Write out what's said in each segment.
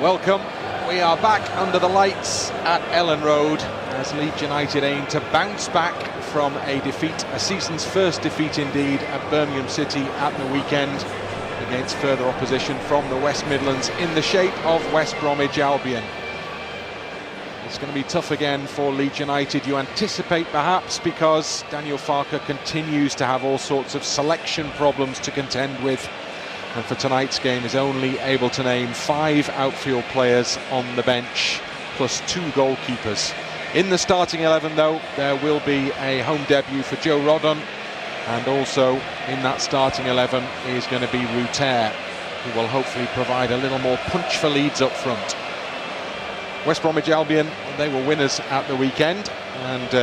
Welcome. We are back under the lights at Ellen Road as Leeds United aim to bounce back from a defeat, a season's first defeat indeed, at Birmingham City at the weekend against further opposition from the West Midlands in the shape of West Bromwich Albion. It's going to be tough again for Leeds United, you anticipate perhaps, because Daniel Farke continues to have all sorts of selection problems to contend with, and for tonight's game is only able to name 5 outfield players on the bench plus 2 goalkeepers. In the starting 11 though, there will be a home debut for Joe Rodon, and also in that starting 11 is going to be Ruter, who will hopefully provide a little more punch for Leeds up front. West Bromwich Albion, they were winners at the weekend, and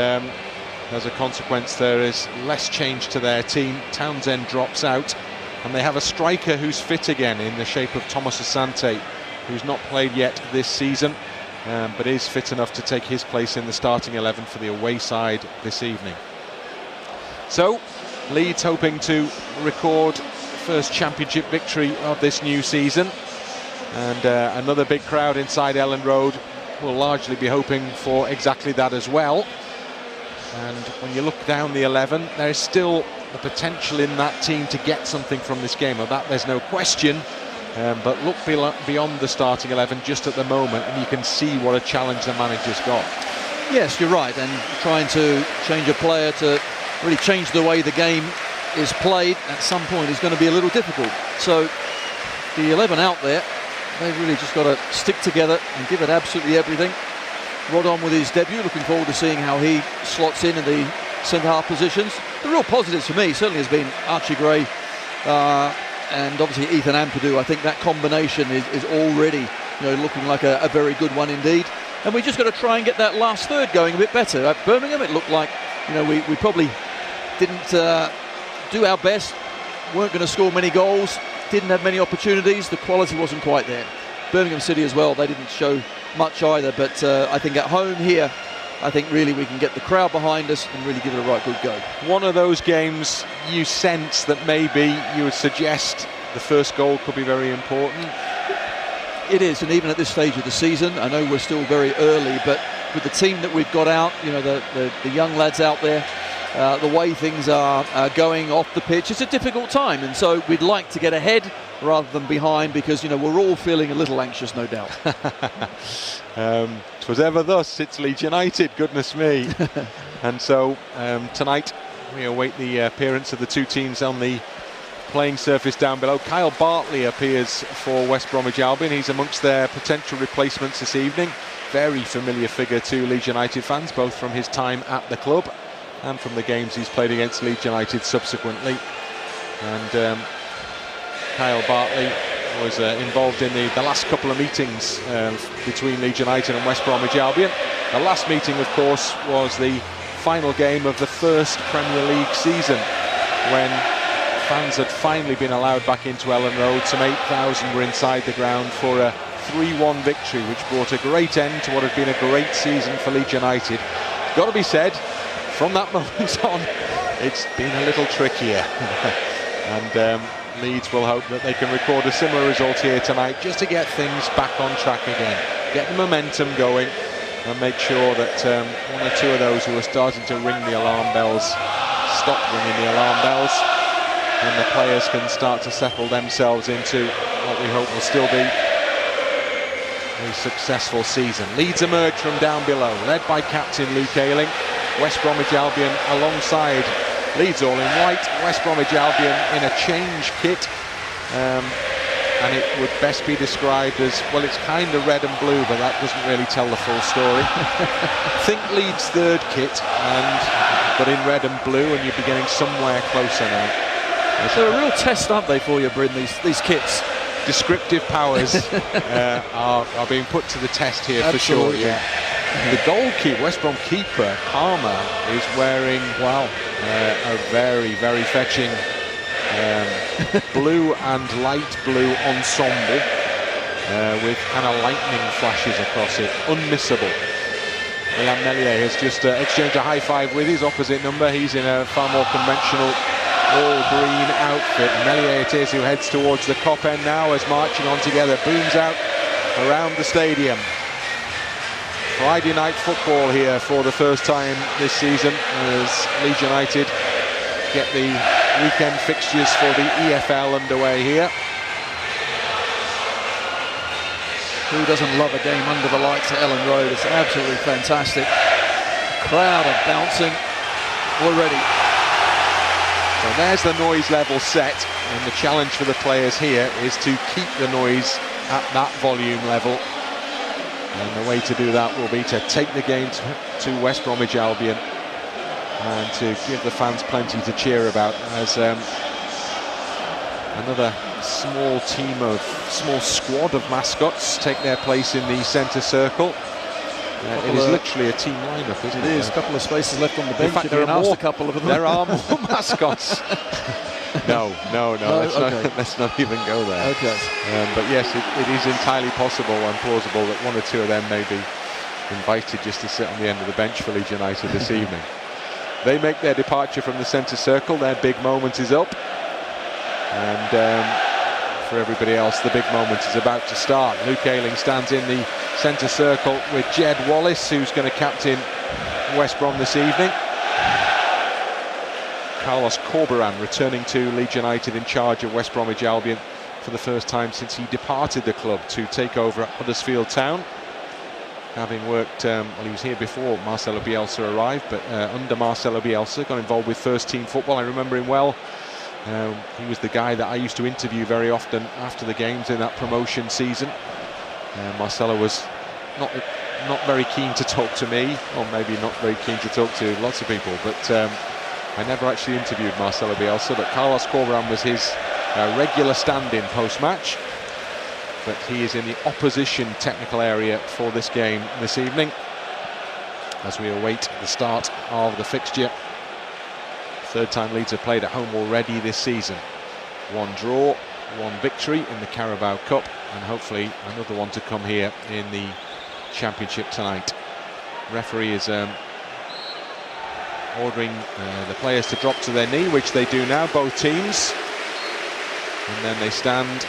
as a consequence there is less change to their team. Townsend drops out, and they have a striker who's fit again in the shape of Thomas Asante, who's not played yet this season, but is fit enough to take his place in the starting 11 for the away side this evening. So Leeds hoping to record first championship victory of this new season, and another big crowd inside Ellen Road will largely be hoping for exactly that as well. And when you look down the 11, there's still the potential in that team to get something from this game, of that there's no question, but look beyond the starting 11 just at the moment and you can see what a challenge the manager's got. Yes, you're right, and trying to change a player to really change the way the game is played at some point is going to be a little difficult. So the 11 out there, they've really just got to stick together and give it absolutely everything. Rodon with his debut, looking forward to seeing how he slots in the centre-half positions. The real positives for me certainly has been Archie Gray and obviously Ethan Ampadu. I think that combination is already looking like a very good one indeed. And we just got to try and get that last third going a bit better. At Birmingham it looked like we probably didn't do our best, weren't going to score many goals, didn't have many opportunities, the quality wasn't quite there. Birmingham City as well, they didn't show much either, but I think at home here, I think really we can get the crowd behind us and really give it a right good go. One of those games you sense that maybe you would suggest the first goal could be very important. It is, and even at this stage of the season, I know we're still very early, but with the team that we've got out, the young lads out there, the way things are going off the pitch, it's a difficult time, and so we'd like to get ahead rather than behind, because we're all feeling a little anxious, no doubt. 'Twas ever thus, it's Leeds United, goodness me. And so tonight we await the appearance of the two teams on the playing surface down below. Kyle Bartley appears for West Bromwich Albion. He's amongst their potential replacements this evening. Very familiar figure to Leeds United fans, both from his time at the club and from the games he's played against Leeds United subsequently. And Kyle Bartley was involved in the last couple of meetings between Leeds United and West Bromwich Albion. The last meeting, of course, was the final game of the first Premier League season, when fans had finally been allowed back into Ellen Road. Some 8,000 were inside the ground for a 3-1 victory, which brought a great end to what had been a great season for Leeds United. Got to be said, from that moment on, it's been a little trickier. And Leeds will hope that they can record a similar result here tonight, just to get things back on track again, get the momentum going, and make sure that one or two of those who are starting to ring the alarm bells stop ringing the alarm bells, and the players can start to settle themselves into what we hope will still be a successful season. Leeds emerge from down below, led by captain Luke Ayling. West Bromwich Albion alongside Leeds all in white, West Bromwich Albion in a change kit, and it would best be described as, well, it's kind of red and blue, but that doesn't really tell the full story. Think Leeds third kit, but in red and blue, and you'd be getting somewhere closer now. They're a real test, aren't they, for you, Bryn, these kits? Descriptive powers are being put to the test here. Absolutely. For sure. Yeah. The goalkeeper, West Brom keeper Palmer, is wearing a very, very fetching blue and light blue ensemble with kind of lightning flashes across it, unmissable. Milan Meslier has just exchanged a high five with his opposite number. He's in a far more conventional all-green outfit. Meslier it is who heads towards the Kop end now as marching on together. Booms out around the stadium. Friday night football here for the first time this season as Leeds United get the weekend fixtures for the EFL underway here. Who doesn't love a game under the lights at Ellen Road? It's absolutely fantastic. The crowd are bouncing already. So there's the noise level set, and the challenge for the players here is to keep the noise at that volume level. And the way to do that will be to take the game to West Bromwich Albion and to give the fans plenty to cheer about as another small squad of mascots take their place in the centre circle. It is literally a team lineup, isn't it? It is. A couple of spaces left on the bench. In fact, there are more. A couple of them. There are more mascots. No. Okay. Let's not even go there. Okay. But yes, it is entirely possible and plausible that one or two of them may be invited just to sit on the end of the bench for Leeds United this evening. They make their departure from the centre circle. Their big moment is up, and for everybody else, the big moment is about to start. Luke Ayling stands in the centre circle with Jed Wallace, who's going to captain West Brom this evening. Carlos Corberán returning to Leeds United in charge of West Bromwich Albion for the first time since he departed the club to take over at Huddersfield Town. Having worked, well, he was here before Marcelo Bielsa arrived, but under Marcelo Bielsa, got involved with first team football. I remember him well. He was the guy that I used to interview very often after the games in that promotion season. Marcelo was not very keen to talk to me, or maybe not very keen to talk to lots of people, but I never actually interviewed Marcelo Bielsa, but Carlos Corberán was his regular stand-in post-match. But he is in the opposition technical area for this game this evening as we await the start of the fixture. Third time Leeds have played at home already this season. One draw, one victory in the Carabao Cup, and hopefully another one to come here in the Championship tonight. Referee is ordering the players to drop to their knee, which they do now, both teams. And then they stand,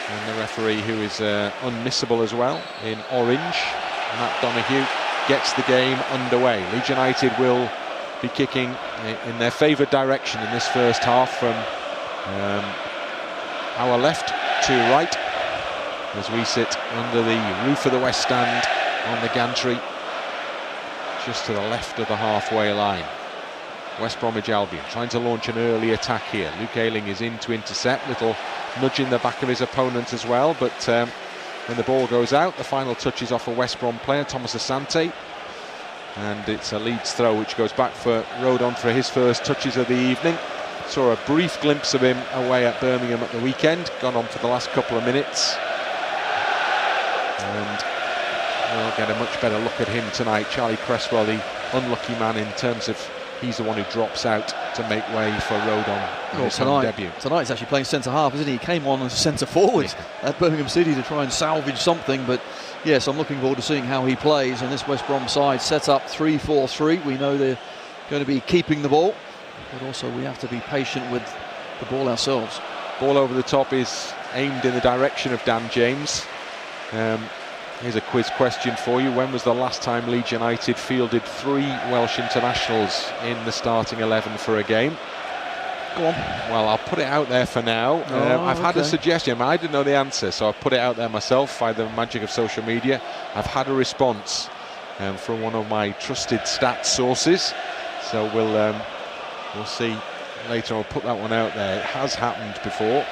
and the referee, who is unmissable as well in orange, Matt Donoghue, gets the game underway. Leeds United will be kicking in their favoured direction in this first half from our left to right as we sit under the roof of the West Stand on the gantry just to the left of the halfway line. West Bromwich Albion trying to launch an early attack here. Luke Ayling is in to intercept, little nudge in the back of his opponent as well, but when the ball goes out, the final touch is off a West Brom player, Thomas Asante, and it's a Leeds throw which goes back for Rodon for his first touches of the evening. Saw a brief glimpse of him away at Birmingham at the weekend, gone on for the last couple of minutes, and we'll get a much better look at him tonight. Charlie Cresswell, the unlucky man in terms of he's the one who drops out to make way for Rodon in his home debut. Tonight he's actually playing centre-half, isn't he? He came on as centre forward at Birmingham City to try and salvage something, but yes, I'm looking forward to seeing how he plays. And this West Brom side set up 3-4-3. We know they're going to be keeping the ball, but also we have to be patient with the ball ourselves. Ball over the top is aimed in the direction of Dan James. Here's a quiz question for you. When was the last time Leeds United fielded 3 Welsh internationals in the starting 11 for a game? Go on. Well, I'll put it out there for now. I've had a suggestion. I didn't know the answer, so I've put it out there myself by the magic of social media. I've had a response from one of my trusted stats sources, so we'll see later. I'll put that one out there. It has happened before,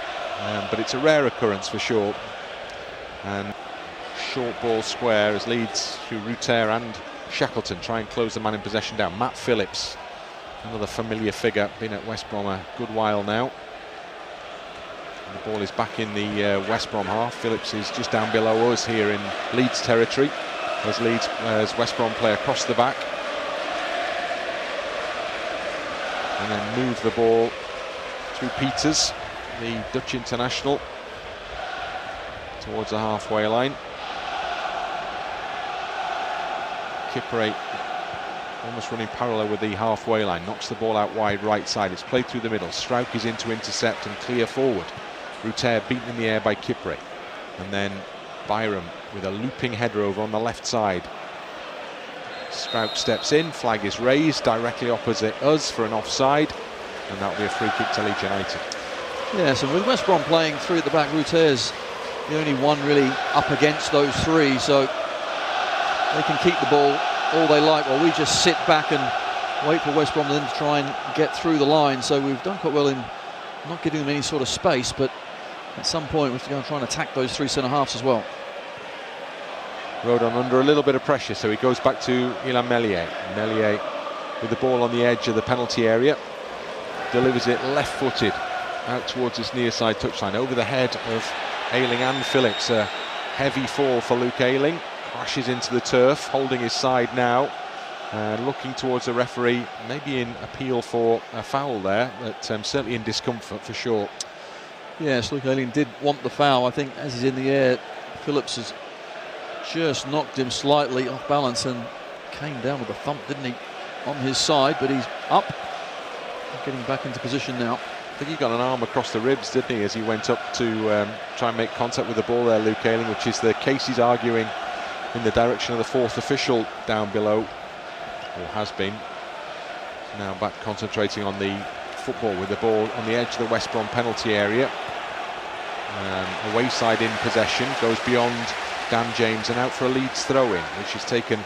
but it's a rare occurrence for sure. And short ball square as Leeds, through Ruter and Shackleton, try and close the man in possession down. Matt Phillips, another familiar figure, been at West Brom a good while now. And the ball is back in the West Brom half. Phillips is just down below us here in Leeds territory as West Brom play across the back. And then move the ball through Peters, the Dutch international, towards the halfway line. Kipre almost running parallel with the halfway line, knocks the ball out wide right side. It's played through the middle. Strauch is in to intercept and clear forward. Ruter beaten in the air by Kipre, and then Byram with a looping header over on the left side. Strout steps in, flag is raised directly opposite us for an offside, and that'll be a free kick to Leeds United. Yes, and with West Brom playing three at the back, Ruter's the only one really up against those three, so they can keep the ball all they like while we just sit back and wait for West Brom then to try and get through the line. So we've done quite well in not giving them any sort of space, but at some point we have to go and try and attack those three centre-halves as well. Rodon under a little bit of pressure, so he goes back to Ilan Meslier. Meslier with the ball on the edge of the penalty area, delivers it left-footed out towards his near side touchline, over the head of Ayling and Phillips. A heavy fall for Luke Ayling, crashes into the turf, holding his side now, looking towards the referee, maybe in appeal for a foul there, but certainly in discomfort for sure. Yes, Luke Ayling did want the foul. I think as he's in the air, Phillips has just knocked him slightly off balance and came down with a thump, didn't he, on his side, but he's up, getting back into position now. I think he got an arm across the ribs, didn't he, as he went up to try and make contact with the ball there, Luke Ayling, which is the case he's arguing in the direction of the fourth official down below, or has been. Now back concentrating on the football with the ball on the edge of the West Brom penalty area. Away side in possession, goes beyond Dan James and out for a Leeds throw-in, which is taken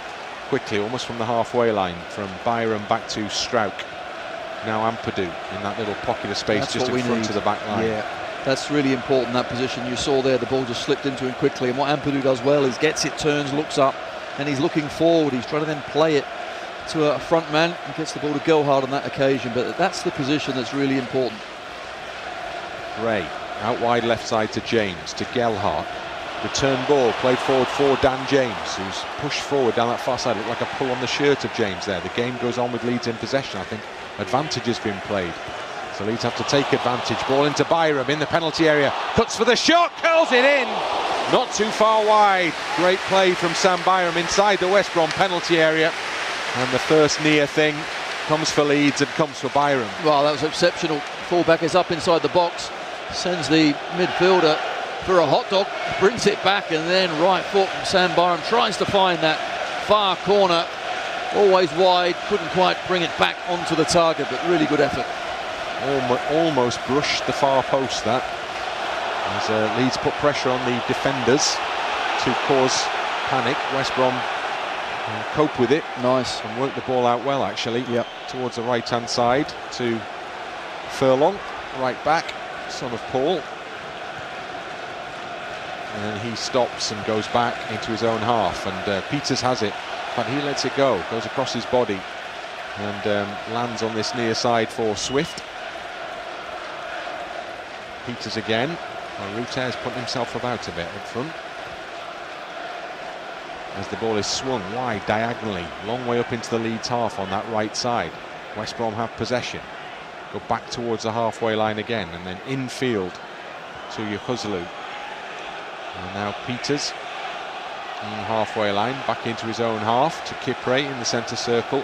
quickly, almost from the halfway line, from Byram back to Strouk. Now Ampadu in that little pocket of space just in front of the back line. Yeah, that's really important, that position. You saw there, the ball just slipped into him quickly, and what Ampadu does well is gets it, turns, looks up, and he's looking forward. He's trying to then play it to a front man and gets the ball to Gelhardt on that occasion, but that's the position that's really important. Ray out wide left side to James, to Gelhardt. Return ball played forward for Dan James, who's pushed forward down that far side. Looked like a pull on the shirt of James there. The game goes on with Leeds in possession. I think advantage has been played, so Leeds have to take advantage. Ball into Byram in the penalty area, cuts for the shot, curls it in, not too far wide. Great play from Sam Byram inside the West Brom penalty area, and the first near thing comes for Leeds and comes for Byram. Well, that was exceptional. Fullback is up inside the box, sends the midfielder for a hot dog, brings it back, and then right foot from Sam Byram tries to find that far corner, always wide, couldn't quite bring it back onto the target, but really good effort. Almost brushed the far post, that, as Leeds put pressure on the defenders to cause panic. West Brom cope with it. Nice. And work the ball out well, actually. Yep. Towards the right hand side to Furlong, right back, son of Paul. And he stops and goes back into his own half, and Peters has it, but he lets it go, goes across his body and lands on this near side for Swift. Peters again. Well, Ruter's putting himself about a bit up front as the ball is swung wide diagonally, long way up into the Leeds half on that right side. West Brom have possession, go back towards the halfway line again, and then infield to Yokozlu. And now Peters on the halfway line, back into his own half to Kipre in the centre circle,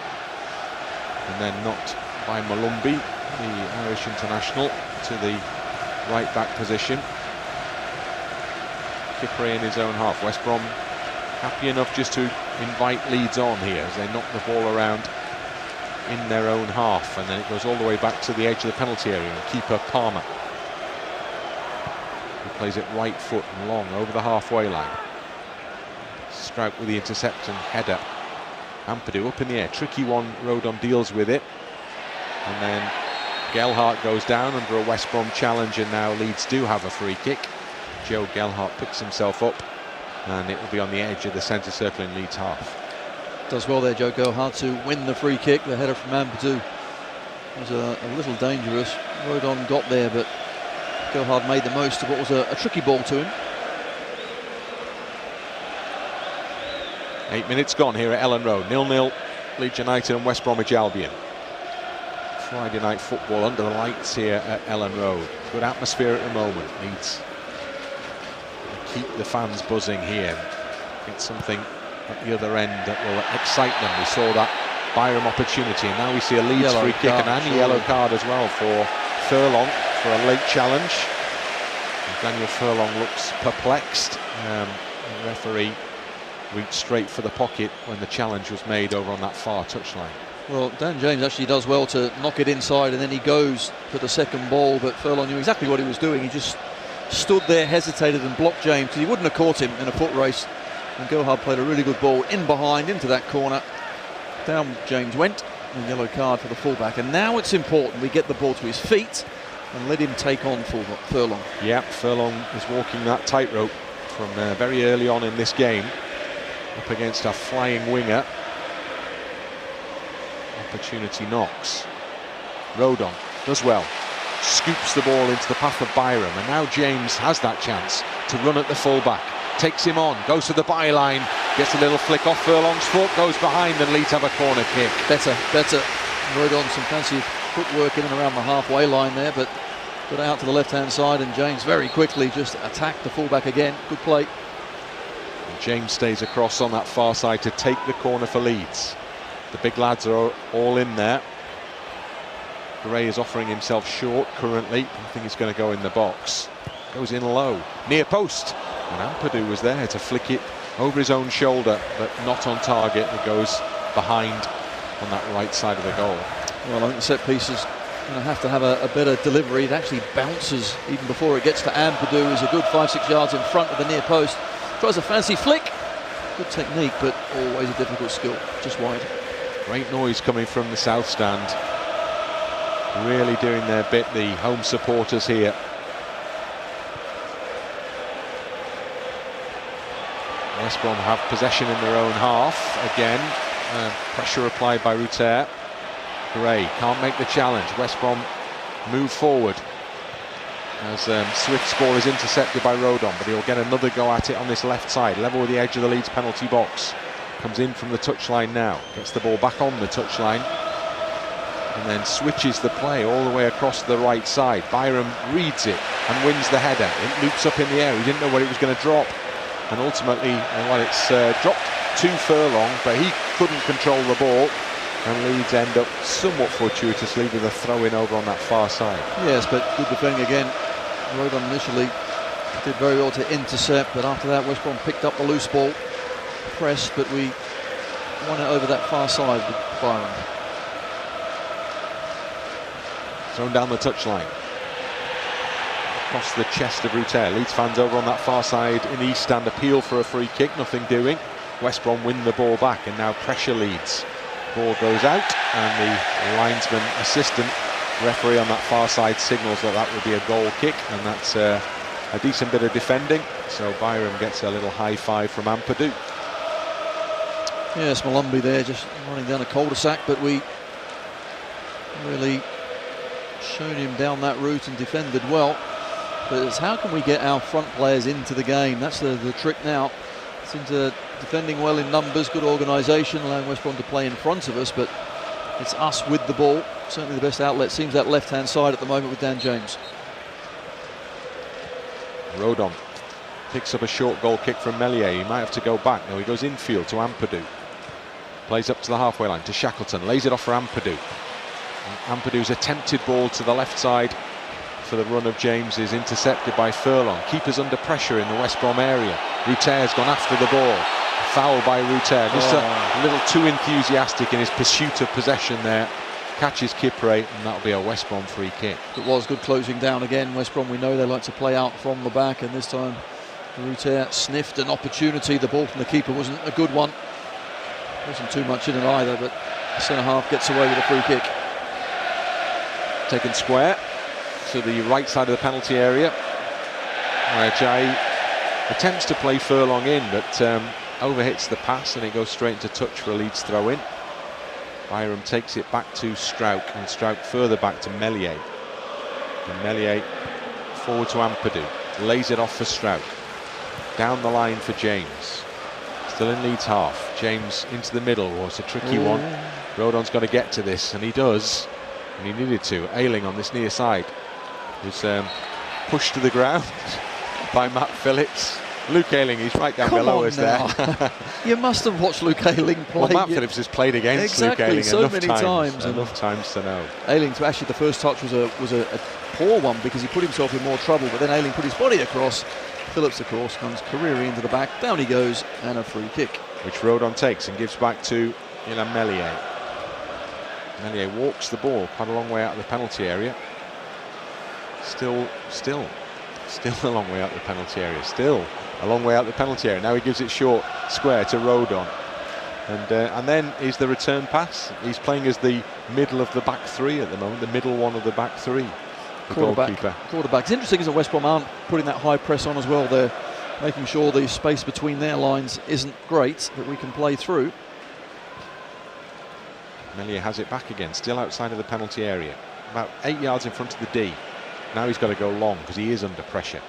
and then knocked by Malumbi, the Irish international, to the right back position. Kipre in his own half. West Brom happy enough just to invite Leeds on here as they knock the ball around in their own half, and then it goes all the way back to the edge of the penalty area, and keeper Palmer, he plays it right foot and long over the halfway line. Strout with the intercept and header. Ampadu up in the air, tricky one. Rodon deals with it, and then Gelhardt goes down under a West Brom challenge, and now Leeds do have a free kick. Joe Gelhardt picks himself up, and it will be on the edge of the centre circle in Leeds half. Does well there, Joe Gelhardt, to win the free kick. The header from Ampadu was a little dangerous. Rodon got there, but Gelhardt made the most of what was a tricky ball to him. 8 minutes gone here at Ellen Road. 0-0 Leeds United and West Bromwich Albion. Friday night football under the lights here at Ellen Road. Good atmosphere at the moment. Leeds keep the fans buzzing here. It's something at the other end that will excite them. We saw that Byram opportunity, and now we see a Leeds yellow free kick card, and a yellow card as well for Furlong for a late challenge. And Daniel Furlong looks perplexed. The referee reached straight for the pocket when the challenge was made over on that far touchline. Well, Dan James actually does well to knock it inside, and then he goes for the second ball, but Furlong knew exactly what he was doing. He just stood there, hesitated and blocked James, because he wouldn't have caught him in a foot race. And Gerhard played a really good ball in behind into that corner. Down James went, and a yellow card for the fullback. And now it's important we get the ball to his feet and let him take on Furlong. Yeah, Furlong is walking that tightrope from very early on in this game, up against a flying winger. Opportunity knocks. Rodon does well, scoops the ball into the path of Byram, and now James has that chance to run at the fullback. Takes him on, goes to the byline, gets a little flick off Furlong's foot, goes behind, and Leeds have a corner kick. Better. Rodon some fancy footwork in and around the halfway line there, but got out to the left-hand side, and James very quickly just attacked the fullback again. Good play. And James stays across on that far side to take the corner for Leeds. The big lads are all in there. Gray is offering himself short currently. I think he's going to go in the box. Goes in low, near post. And Ampadu was there to flick it over his own shoulder, but not on target. It goes behind on that right side of the goal. Well, I think the set piece is going to have a better delivery. It actually bounces even before it gets to Ampadu. Is a good 5-6 yards in front of the near post. Tries a fancy flick. Good technique, but always a difficult skill. Just wide. Great noise coming from the south stand. Really doing their bit, the home supporters here. West Brom have possession in their own half again. Pressure applied by Ruter. Gray can't make the challenge. West Brom move forward as Swift's ball is intercepted by Rodon, but he'll get another go at it on this left side, level with the edge of the Leeds penalty box. Comes in from the touchline now, gets the ball back on the touchline, and then switches the play all the way across to the right side. Byram reads it and wins the header. It loops up in the air. He didn't know where it was going to drop, and ultimately, it's dropped to Furlong, but he couldn't control the ball, and Leeds end up somewhat fortuitously with a throw-in over on that far side. Yes, but good defending again. Rodon initially did very well to intercept, but after that West Brom picked up the loose ball, pressed, but we won it over that far side with Byron. Thrown down the touchline. Across the chest of Ruter. Leeds fans over on that far side in the east stand appeal for a free kick, nothing doing. West Brom win the ball back and now pressure Leeds. Ball goes out and the linesman assistant referee on that far side signals that would be a goal kick, and that's a decent bit of defending. So Byram gets a little high five from Ampadu. Yes, Malumbi there just running down a cul-de-sac, but we really shown him down that route and defended well. But it's how can we get our front players into the game? That's the trick now. It's into defending well in numbers, good organisation, allowing West Brom to play in front of us, but it's us with the ball. Certainly the best outlet seems that left-hand side at the moment with Dan James. Rodon picks up a short goal kick from Meslier. He might have to go back. No, he goes infield to Ampadu. Plays up to the halfway line to Shackleton. Lays it off for Ampadu. Ampadu's attempted ball to the left side for the run of James is intercepted by Furlong. Keepers under pressure in the West Brom area. Ruter's gone after the ball. Foul by Ruter. Just a little too enthusiastic in his pursuit of possession there. Catches Kipre, and that'll be a West Brom free kick. It was good closing down again. West Brom, we know they like to play out from the back, and this time Ruter sniffed an opportunity. The ball from the keeper wasn't a good one. Wasn't too much in it either, but the centre-half gets away with a free kick. Taken square to the right side of the penalty area, where Jai attempts to play Furlong in, but overhits the pass and it goes straight into touch for a Leeds throw-in. Byram takes it back to Strauch, and Strauch further back to Meslier. And Meslier forward to Ampadu, lays it off for Strauch. Down the line for James. Still in Leeds half. James into the middle. Oh, it's a tricky one. Rodon's got to get to this, and he does. And he needed to. Ayling on this near side was pushed to the ground by Matt Phillips. Luke Ayling, he's right down below us there. You must have watched Luke Ayling play. Well, Matt Phillips has played against Luke Ayling so many times. Enough times to know. Ayling, actually, the first touch was a poor one because he put himself in more trouble, but then Ayling put his body across. Phillips, of course, comes careering into the back. Down he goes, and a free kick. Which Rodon takes and gives back to Ilham Meslier. Meslier walks the ball quite a long way out of the penalty area. Still a long way out of the penalty area. Still a long way out of the penalty area. Now he gives it short, square to Rodon. And then is the return pass. He's playing as the middle of the back three at the moment, the middle one of the back three. The goalkeeper. Quarterback. It's interesting as West Brom aren't putting that high press on as well. They're making sure the space between their lines isn't great, that we can play through. Meslier has it back again, still outside of the penalty area. About 8 yards in front of the D. Now he's got to go long because he is under pressure.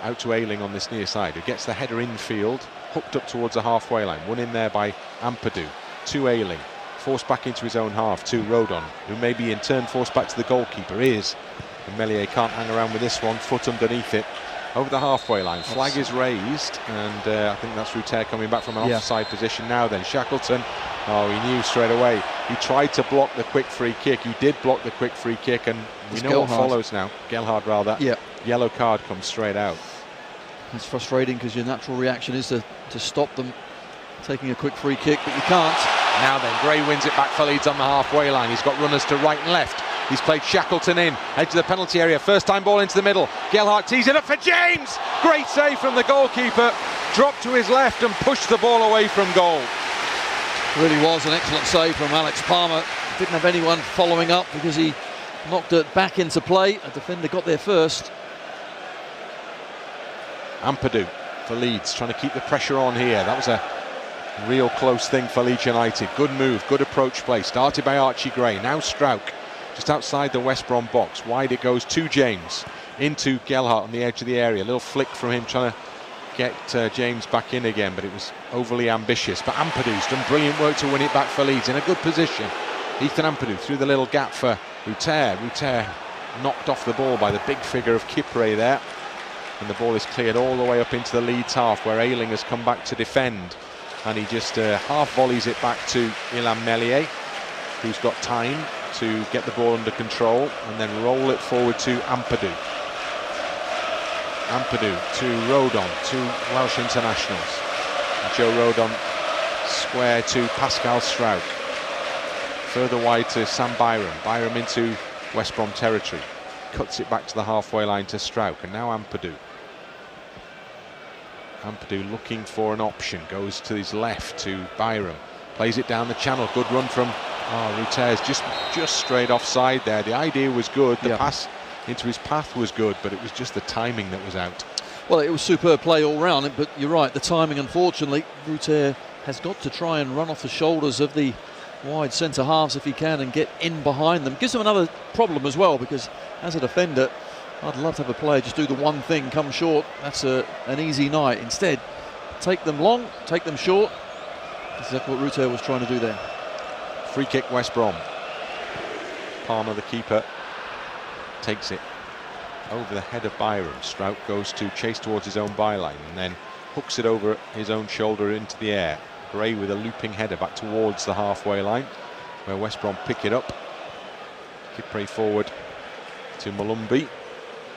Out to Ayling on this near side, who gets the header infield, hooked up towards the halfway line. Won in there by Ampadu. To Ayling. Forced back into his own half to Rodon, who may be in turn forced back to the goalkeeper. And Meslier can't hang around with this one, foot underneath it, over the halfway line. Flag is raised, and I think that's Ruter coming back from an offside position now then. Shackleton, he knew straight away. He tried to block the quick free kick. He did block the quick free kick, and we know what follows now. Gelhardt rather. Yeah. Yellow card comes straight out. It's frustrating because your natural reaction is to stop them taking a quick free kick, but you can't. Now then, Gray wins it back for Leeds on the halfway line. He's got runners to right and left. He's played Shackleton in, edge of the penalty area. First time ball into the middle. Gelhardt tees it up for James. Great save from the goalkeeper. Dropped to his left and pushed the ball away from goal. Really was an excellent save from Alex Palmer. Didn't have anyone following up because he knocked it back into play. A defender got there first. Ampadu for Leeds, trying to keep the pressure on here. That was a real close thing for Leeds United. Good move, good approach play. Started by Archie Gray. Now Strauch, just outside the West Brom box. Wide it goes to James. Into Gelhardt on the edge of the area. A little flick from him trying to get James back in again, but it was overly ambitious. But Ampadu's done brilliant work to win it back for Leeds in a good position. Ethan Ampadu through the little gap for Ruter. Ruter knocked off the ball by the big figure of Kipre there. And the ball is cleared all the way up into the Leeds half, where Ayling has come back to defend. And he just half volleys it back to Ilham Meslier, who's got time to get the ball under control and then roll it forward to Ampadu. Ampadu to Rodon, two Welsh internationals. And Joe Rodon square to Pascal Strauch. Further wide to Sam Byram. Byram into West Brom territory. Cuts it back to the halfway line to Strauch, and now Ampadu. Ampadu looking for an option, goes to his left to Byram, plays it down the channel. Good run from Ruter's just straight offside there. The idea was good, the pass into his path was good, but it was just the timing that was out. Well, it was superb play all round, but you're right, the timing, unfortunately. Ruter has got to try and run off the shoulders of the wide centre halves if he can and get in behind them. Gives them another problem as well, because as a defender, I'd love to have a player just do the one thing, come short. That's an easy night. Instead, take them long, take them short. That's exactly what Ruter was trying to do there. Free kick West Brom. Palmer, the keeper, takes it over the head of Byram. Strauch goes to chase towards his own byline and then hooks it over his own shoulder into the air. Gray with a looping header back towards the halfway line, where West Brom pick it up. Kipre forward to Malumbi,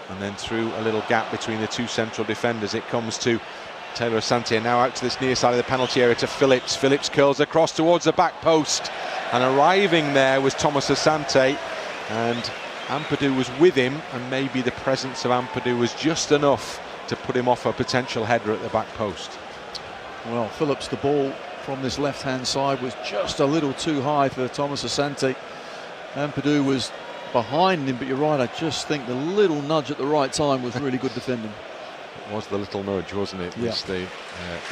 and then through a little gap between the two central defenders. It comes to Taylor Asante, and now out to this near side of the penalty area to Phillips. Phillips curls across towards the back post, and arriving there was Thomas Asante, and Ampadu was with him, and maybe the presence of Ampadu was just enough to put him off a potential header at the back post. Well, Phillips, the ball from this left-hand side was just a little too high for Thomas Asante. Ampadu was behind him, but you're right, I just think the little nudge at the right time was really good defending. It was the little nudge, wasn't it? Yeah. It was the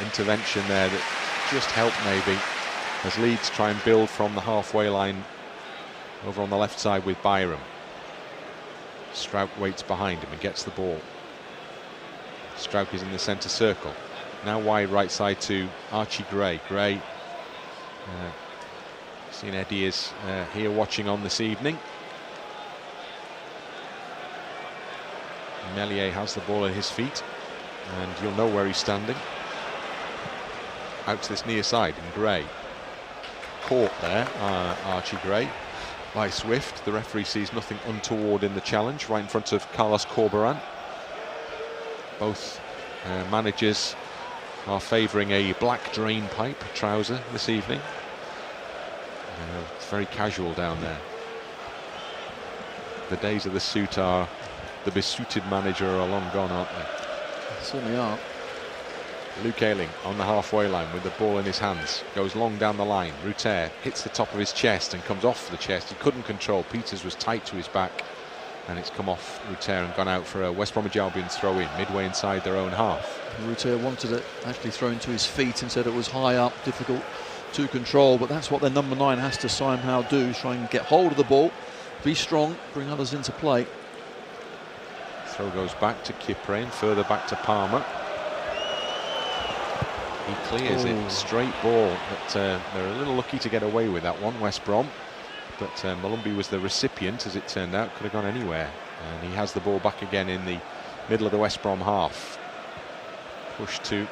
intervention there that just helped maybe, as Leeds try and build from the halfway line over on the left side with Byram. Strauch waits behind him and gets the ball. Strauch is in the centre circle. Now wide right side to Archie Gray. Gray, seen Eddie is here watching on this evening. Meslier has the ball at his feet, and you'll know where he's standing. Out to this near side, and Gray caught there, Archie Gray. by Swift. The referee sees nothing untoward in the challenge, right in front of Carlos Corberan. Both managers are favouring a black drain pipe trouser this evening. It's very casual down there. The days of the suit are, the besuited manager are long gone, aren't they? They certainly are. Luke Ayling on the halfway line with the ball in his hands, goes long down the line. Ruter hits the top of his chest and comes off the chest. He couldn't control. Peters was tight to his back, and it's come off Ruter and gone out for a West Bromwich Albion throw in midway inside their own half. Ruter wanted it actually thrown to his feet and said it was high up, difficult to control, but that's what their number 9 has to somehow do, try and get hold of the ball, be strong, bring others into play. Throw goes back to Kipre and further back to Palmer. He clears it, straight ball, but they're a little lucky to get away with that one, West Brom. But Molumby was the recipient, as it turned out, could have gone anywhere. And he has the ball back again in the middle of the West Brom half. Push to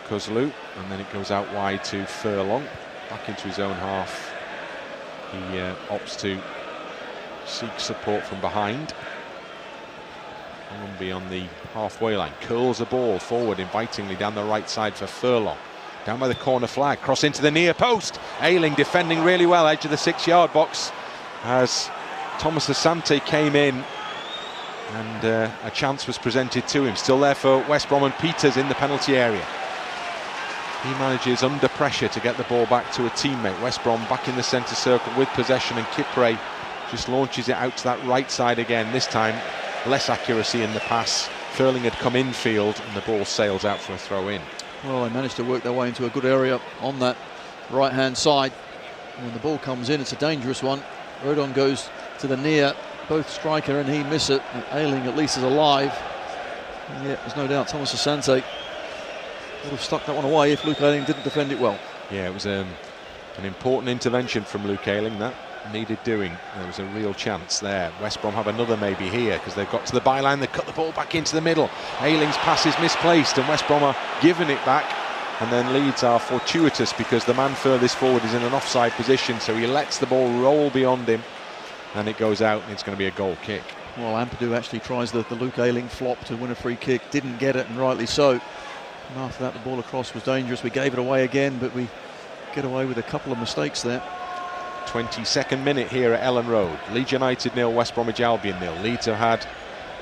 Kozlu, and then it goes out wide to Furlong, back into his own half. He opts to seek support from behind. Molumby on the halfway line, curls the ball forward invitingly down the right side for Furlong. Down by the corner flag, cross into the near post. Ayling defending really well, edge of the 6-yard box, as Thomas Asante came in, and a chance was presented to him. Still there for West Brom, and Peters in the penalty area. He manages under pressure to get the ball back to a teammate. West Brom back in the centre circle with possession, and Kipre just launches it out to that right side again. This time less accuracy in the pass. Furling had come infield and the ball sails out for a throw in. Well, they managed to work their way into a good area on that right hand side. When the ball comes in, it's a dangerous one. Rodon goes to the near, both striker and he miss it. And Ayling at least is alive. And yeah, there's no doubt Thomas Asante would have stuck that one away if Luke Ayling didn't defend it well. Yeah, it was an important intervention from Luke Ayling. That needed doing. There was a real chance there. West Brom have another maybe here, because they've got to the byline, they cut the ball back into the middle. Ayling's pass is misplaced and West Brom are giving it back, and then Leeds are fortuitous because the man furthest forward is in an offside position, so he lets the ball roll beyond him and it goes out, and it's going to be a goal kick. Well, Ampadu actually tries the Luke Ayling flop to win a free kick, didn't get it, and rightly so. And after that the ball across was dangerous. We gave it away again, but we get away with a couple of mistakes there. 22nd minute here at Ellen Road. Leeds United 0, West Bromwich Albion 0. Leeds have had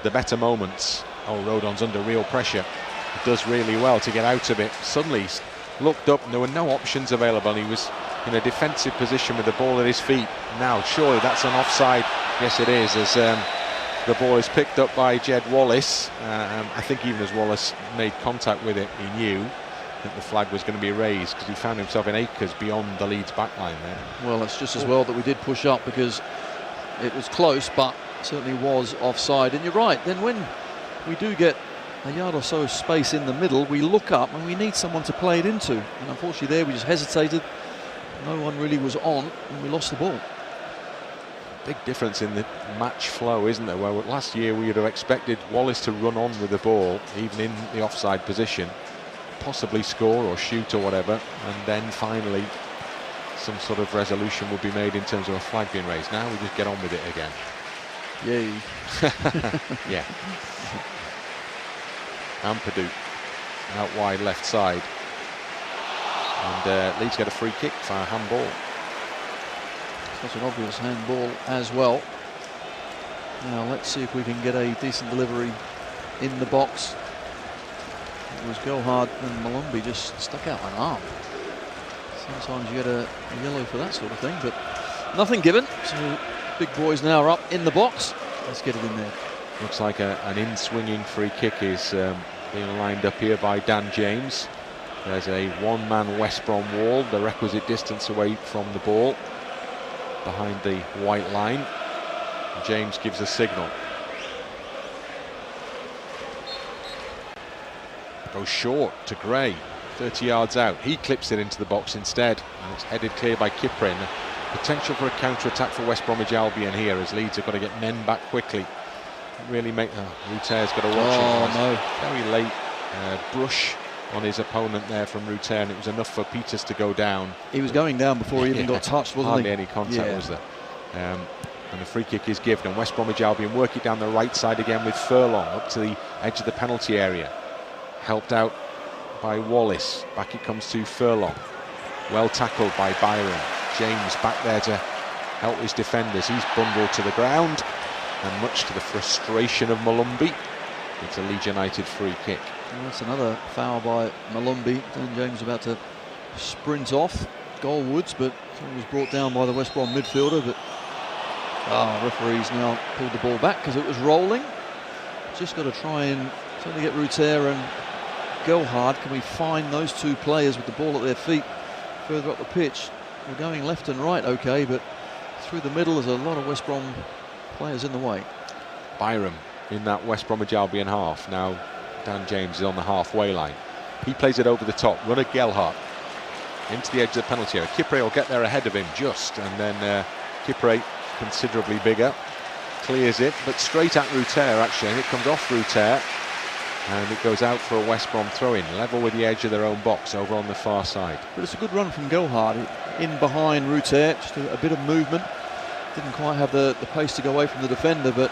the better moments. Oh, Rodon's under real pressure. He does really well to get out of it. Suddenly he's looked up and there were no options available. He was in a defensive position with the ball at his feet. Now surely that's an offside. Yes it is, as the ball is picked up by Jed Wallace. I think even as Wallace made contact with it, he knew that the flag was going to be raised, because he found himself in acres beyond the Leeds backline there. Well, it's just as well that we did push up, because it was close, but certainly was offside. And you're right, then when we do get a yard or so of space in the middle, we look up and we need someone to play it into. And unfortunately there we just hesitated. No one really was on, and we lost the ball. Big difference in the match flow, isn't there? Well, last year we would have expected Wallace to run on with the ball, even in the offside position, possibly score or shoot or whatever, and then finally some sort of resolution would be made in terms of a flag being raised. Now we just get on with it again. Yay. Yeah. Ampadu out wide left side, and Leeds get a free kick for a handball. Such an obvious handball as well. Now let's see if we can get a decent delivery in the box. It was Gelhard, and Molumby just stuck out an arm. Sometimes you get a yellow for that sort of thing, but nothing given. So big boys now are up in the box. Let's get it in there. Looks like an in-swinging free kick is being lined up here by Dan James. There's a one-man West Brom wall, the requisite distance away from the ball, behind the white line. James gives a signal. Goes short to Gray, 30 yards out. He clips it into the box instead, and it's headed clear by Kipre. Potential for a counter-attack for West Bromwich Albion here, as Leeds have got to get men back quickly. Really make... Ruter's got to watch it. Oh, no. Very late brush on his opponent there from Ruter, and it was enough for Peters to go down. He was going down before he even got touched, wasn't Hardly he? any contact, was there? And the free kick is given, and West Bromwich Albion work it down the right side again with Furlong up to the edge of the penalty area. Helped out by Wallace. Back it comes to Furlong. Well tackled by Byron. James back there to help his defenders. He's bundled to the ground, and much to the frustration of Malumbi, it's a Leeds United free kick. Well, that's another foul by Malumbi. Dan James about to sprint off goalwards, but he was brought down by the West Brom midfielder. But referees now pulled the ball back because it was rolling. Just got to try and certainly get Ruter and Gelhard. Can we find those two players with the ball at their feet further up the pitch? We're going left and right, okay, but through the middle there's a lot of West Brom players in the way. Byram in that West Bromwich Albion half. Now Dan James is on the halfway line. He plays it over the top. Runner Gelhard into the edge of the penalty area. Kipre will get there ahead of him just, and then Kipre, considerably bigger, clears it, but straight at Ruter actually, and it comes off Ruter, and it goes out for a West Brom throw-in, level with the edge of their own box over on the far side. But it's a good run from Gelhard, in behind Ruter, just a bit of movement. Didn't quite have the pace to go away from the defender, but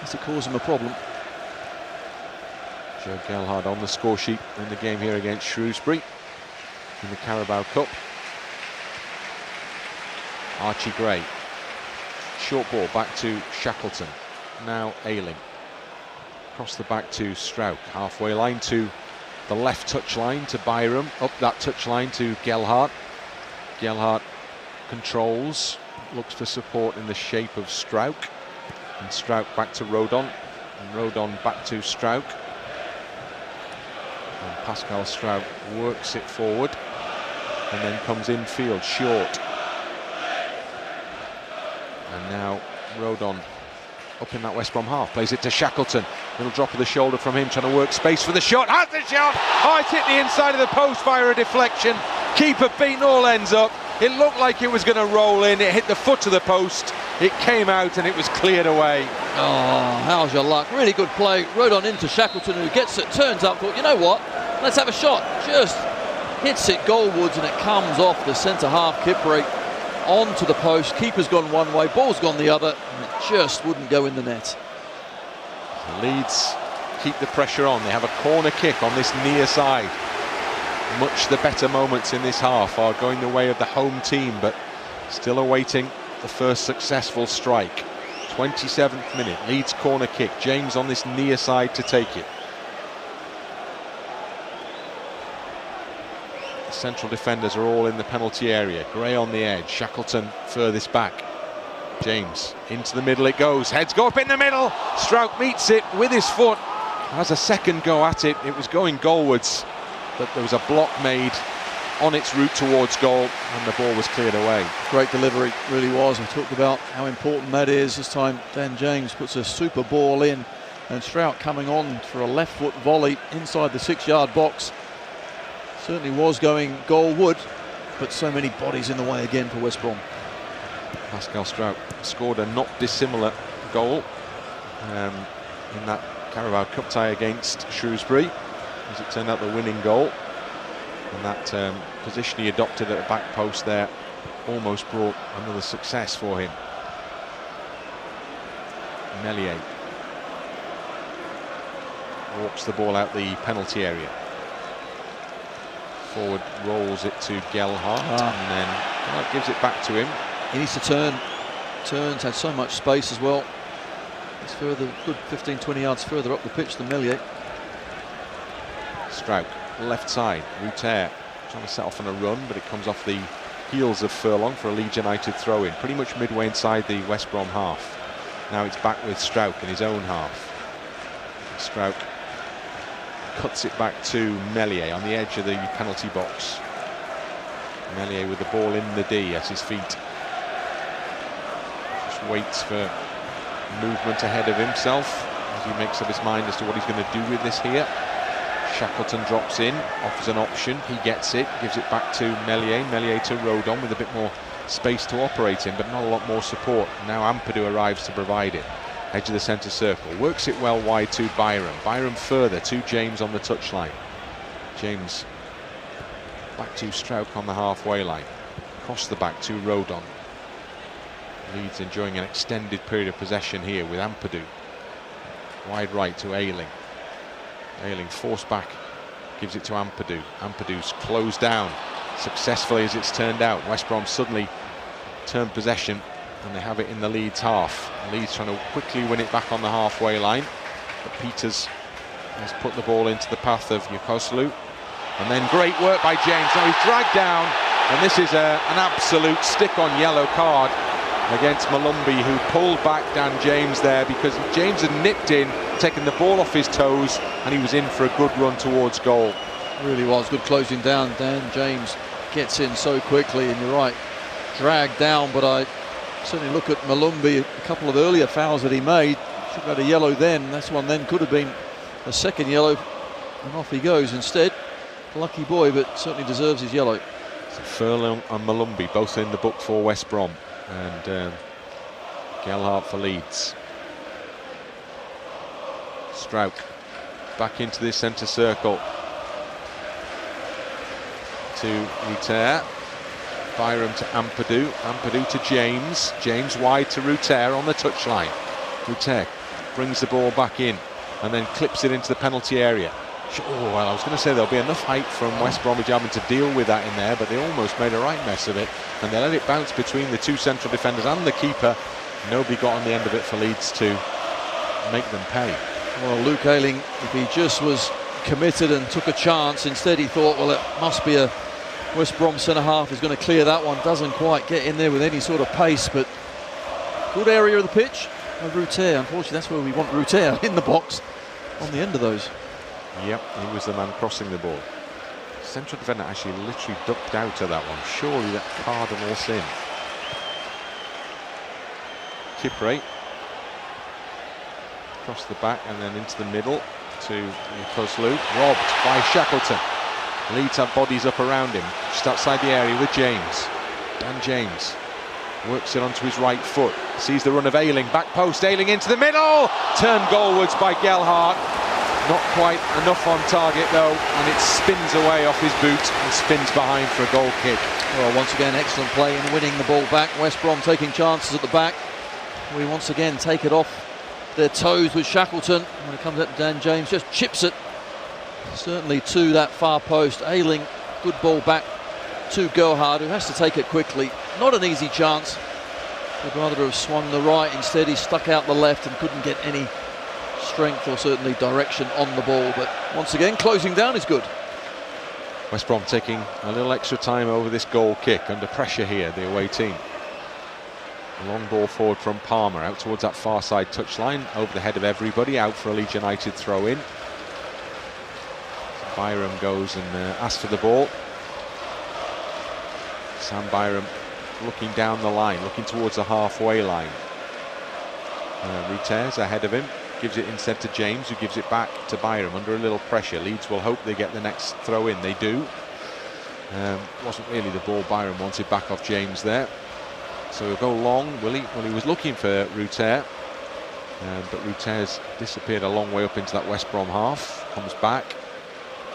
it caused him a problem. Joe Gelhard on the score sheet in the game here against Shrewsbury in the Carabao Cup. Archie Gray. Short ball back to Shackleton. Now Ayling. Across the back to Strauch. Halfway line to the left touch line to Byram. Up that touch line to Gelhard. Gelhard controls. Looks for support in the shape of Strauch. And Strauch back to Rodon. And Rodon back to Strauch. And Pascal Strauch works it forward. And then comes infield short. And now Rodon up in that West Brom half, plays it to Shackleton. Little drop of the shoulder from him, trying to work space for the shot. Has the shot! Oh, it hit the inside of the post via a deflection. Keeper beaten all ends up. It looked like it was going to roll in. It hit the foot of the post. It came out and it was cleared away. Oh, how's your luck? Really good play. Rodon into Shackleton, who gets it, turns up, thought, you know what? Let's have a shot. Just hits it goalwards, and it comes off the centre half Kipre onto the post. Keeper's gone one way, ball's gone the other, and it just wouldn't go in the net. Leeds keep the pressure on. They have a corner kick on this near side. Much the better moments in this half are going the way of the home team, but still awaiting the first successful strike. 27th minute, Leeds corner kick. James on this near side to take it. The central defenders are all in the penalty area. Gray on the edge, Shackleton furthest back. James into the middle it goes. Heads go up in the middle. Strauch meets it with his foot. Has a second go at it. It was going goalwards, but there was a block made on its route towards goal, and the ball was cleared away. Great delivery, really was. We talked about how important that is. This time Dan James puts a super ball in, and Strauch coming on for a left foot volley inside the 6-yard box. Certainly was going goalward, but so many bodies in the way again for West Brom. Pascal Strauch scored a not dissimilar goal in that Carabao Cup tie against Shrewsbury, as it turned out the winning goal. And that position he adopted at the back post there almost brought another success for him. Meslier walks the ball out the penalty area. Forward rolls it to Gelhard, and then gives it back to him. He needs to turn. Turns, had so much space as well. It's further, good 15-20 yards further up the pitch than Meslier. Strauch, left side, Ruter trying to set off on a run, but it comes off the heels of Furlong for a Leeds United throw-in, pretty much midway inside the West Brom half. Now it's back with Strauch in his own half. Strauch cuts it back to Meslier on the edge of the penalty box. Meslier with the ball in the D at his feet. Just waits for movement ahead of himself as he makes up his mind as to what he's going to do with this here. Shackleton drops in, offers an option, he gets it, gives it back to Meslier. Meslier to Rodon with a bit more space to operate in, but not a lot more support. Now Ampadu arrives to provide it. Edge of the centre circle, works it well wide to Byram. Byram further to James on the touchline. James back to Strauch on the halfway line. Across the back to Rodon. Leeds enjoying an extended period of possession here with Ampadu. Wide right to Ayling. Ayling forced back, gives it to Ampadu. Ampadu's closed down successfully as it's turned out. West Brom suddenly turned possession and they have it in the Leeds half. Leeds trying to quickly win it back on the halfway line, but Peters has put the ball into the path of Yokoslu. And then great work by James. Now he's dragged down, and this is an absolute stick-on yellow card against Malumbi, who pulled back Dan James there because James had nipped in, taken the ball off his toes, and he was in for a good run towards goal. Really was good closing down. Dan James gets in so quickly, and you're right, dragged down. But I certainly look at Malumbi, a couple of earlier fouls that he made. Should have had a yellow then. This one then could have been a second yellow, and off he goes instead. Lucky boy, but certainly deserves his yellow. So Furlong and Malumbi both in the book for West Brom, and Gelhardt for Leeds. Strouk back into the centre circle to Ruter. Byram to Ampadu. Ampadu to James. James wide to Ruter on the touchline. Ruter brings the ball back in and then clips it into the penalty area. Oh, well, I was going to say there'll be enough height from West Bromwich Albion to deal with that in there, but they almost made a right mess of it, and they let it bounce between the two central defenders and the keeper. Nobody got on the end of it for Leeds to make them pay. Well, Luke Ayling, if he just was committed and took a chance, instead he thought, well, it must be a West Brom centre-half is going to clear that one. Doesn't quite get in there with any sort of pace, but good area of the pitch. Ruter, unfortunately, that's where we want Ruter in the box on the end of those. Yep, he was the man crossing the ball. Central defender actually literally ducked out of that one. Surely that cardinal sin. Kipre across the back and then into the middle to Yokoslu. Robbed by Shackleton. Leeds have bodies up around him, just outside the area with James. Dan James works it onto his right foot. Sees the run of Ayling, back post, Ayling into the middle. Turned goalwards by Gelhardt. Not quite enough on target though, and it spins away off his boot and spins behind for a goal kick. Well, once again, excellent play in winning the ball back. West Brom taking chances at the back. We once again take it off their toes with Shackleton. When it comes up to Dan James, just chips it certainly to that far post. Ayling, good ball back to Gelhardt, who has to take it quickly. Not an easy chance. Would rather have swung the right. Instead, he stuck out the left and couldn't get any strength or certainly direction on the ball, but once again closing down is good. West Brom taking a little extra time over this goal kick, under pressure here, the away team. A long ball forward from Palmer out towards that far side touchline, over the head of everybody, out for a Leeds United throw in. So Byram goes and asks for the ball. Sam Byram looking down the line, looking towards the halfway line. Ruter's ahead of him. Gives it instead to James, who gives it back to Byram under a little pressure. Leeds will hope they get the next throw in. They do. Wasn't really the ball Byram wanted, back off James there. So he'll go long, will he? Well, he was looking for Ruter, but Ruter's disappeared a long way up into that West Brom half. Comes back,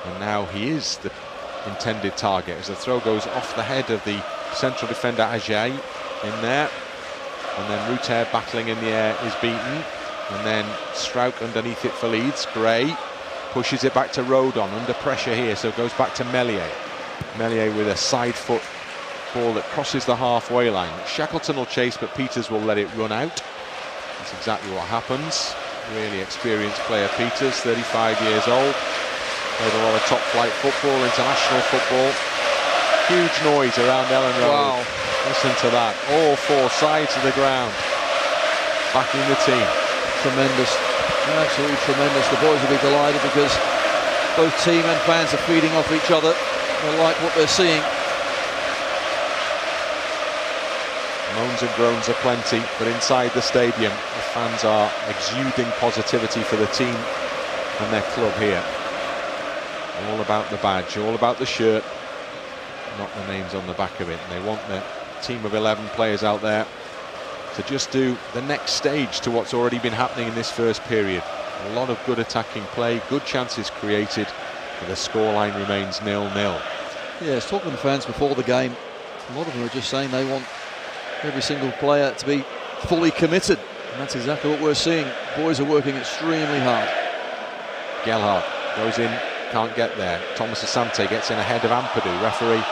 and now he is the intended target as the throw goes off the head of the central defender Ajay in there. And then Ruter battling in the air is beaten. And then Strouk underneath it for Leeds. Gray pushes it back to Rodon, under pressure here, so it goes back to Meslier. Meslier with a side foot ball that crosses the halfway line. Shackleton will chase, but Peters will let it run out. That's exactly what happens. Really experienced player Peters, 35 years old. Played a lot of top flight football, international football. Huge noise around Ellen Road. Wow. Listen to that. All four sides of the ground backing the team. Tremendous, absolutely tremendous. The boys will be delighted because both team and fans are feeding off each other. They like what they're seeing. Moans and groans are plenty, but inside the stadium, the fans are exuding positivity for the team and their club here. All about the badge, all about the shirt, not the names on the back of it. And they want the team of 11 players out there to just do the next stage to what's already been happening in this first period. A lot of good attacking play, good chances created, but the scoreline remains 0-0. Yes, talking to fans before the game, a lot of them are just saying they want every single player to be fully committed. And that's exactly what we're seeing. Boys are working extremely hard. Gelhardt goes in, can't get there. Thomas Asante gets in ahead of Ampadu. Referee,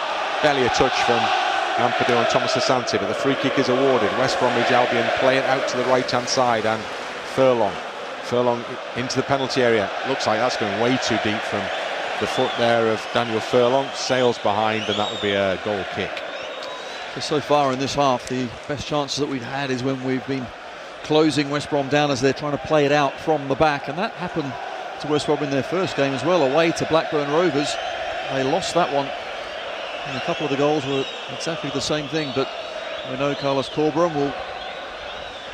barely a touch from Ampadu on Thomas Asante, but the free kick is awarded. West Bromwich Albion play it out to the right-hand side, and Furlong into the penalty area. Looks like that's going way too deep from the foot there of Daniel Furlong. Sails behind, and that will be a goal kick. So far in this half, the best chances that we've had is when we've been closing West Brom down as they're trying to play it out from the back, and that happened to West Brom in their first game as well, away to Blackburn Rovers. They lost that one, and a couple of the goals were exactly the same thing, but we know Carlos Corberán will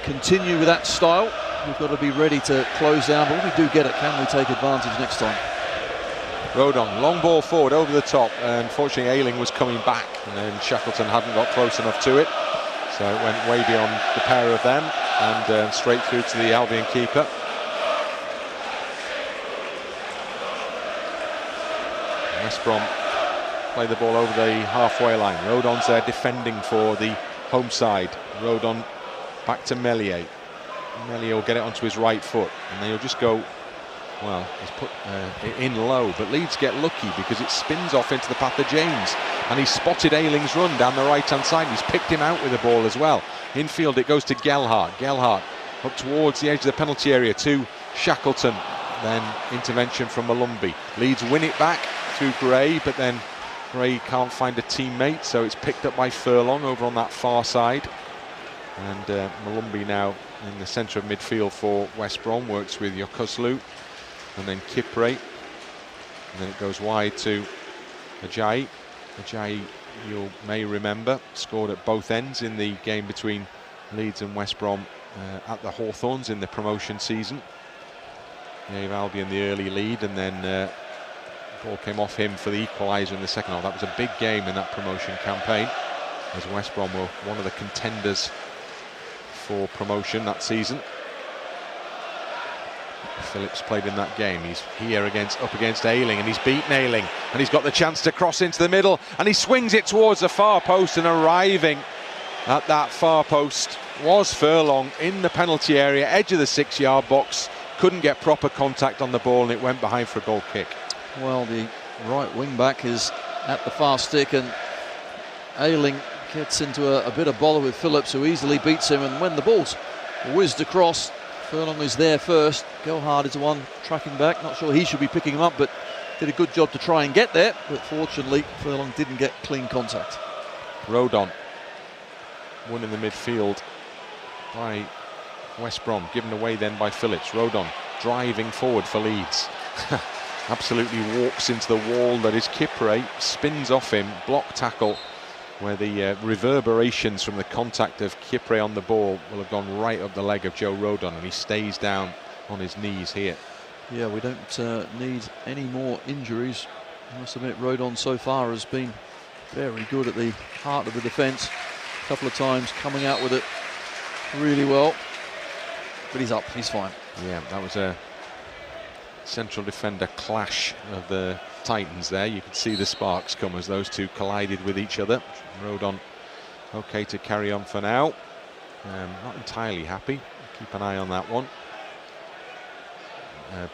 continue with that style. We've got to be ready to close down, but when we do get it, can we take advantage next time? Rodon, long ball forward over the top. Unfortunately, Ayling was coming back, and then Shackleton hadn't got close enough to it, so it went way beyond the pair of them and straight through to the Albion keeper. West Brom play the ball over the halfway line. Rodon's there defending for the home side. Rodon back to Meslier. Meslier will get it onto his right foot, and they'll just go, well, he's put it in low, but Leeds get lucky because it spins off into the path of James, and he's spotted Ayling's run down the right-hand side. He's picked him out with the ball as well. Infield it goes to Gelhardt. Gelhardt up towards the edge of the penalty area to Shackleton. Then intervention from Malumbi. Leeds win it back through Gray, but then Gray can't find a teammate, so it's picked up by Furlong over on that far side. And Malumbi now in the centre of midfield for West Brom, works with Yokuslu, and then Kipre, and then it goes wide to Ajayi. Ajayi, you may remember, scored at both ends in the game between Leeds and West Brom at the Hawthorns in the promotion season. Gave Albion the early lead, and then the ball came off him for the equaliser in the second half. That was a big game in that promotion campaign, as West Brom were one of the contenders for promotion that season. Phillips played in that game. He's here up against Ayling, and he's beaten Ayling, and he's got the chance to cross into the middle, and he swings it towards the far post, and arriving at that far post was Furlong in the penalty area, edge of the 6-yard box. Couldn't get proper contact on the ball, and it went behind for a goal kick. Well, the right wing back is at the far stick, and Ayling gets into a bit of bother with Phillips, who easily beats him, and when the ball's whizzed across, Furlong is there first. Gelhardt is the one tracking back. Not sure he should be picking him up, but did a good job to try and get there, but fortunately Furlong didn't get clean contact. Rodon won in the midfield by West Brom, given away then by Phillips. Rodon driving forward for Leeds. Absolutely walks into the wall that is Kipre, spins off him, block tackle, where the reverberations from the contact of Kipre on the ball will have gone right up the leg of Joe Rodon, and he stays down on his knees here. Yeah, we don't need any more injuries. I must admit, Rodon so far has been very good at the heart of the defence. A couple of times coming out with it really well. But he's up, he's fine. Yeah, that was a central defender clash of the Titans there. You could see the sparks come as those two collided with each other. Rodon okay to carry on for now. Not entirely happy. Keep an eye on that one.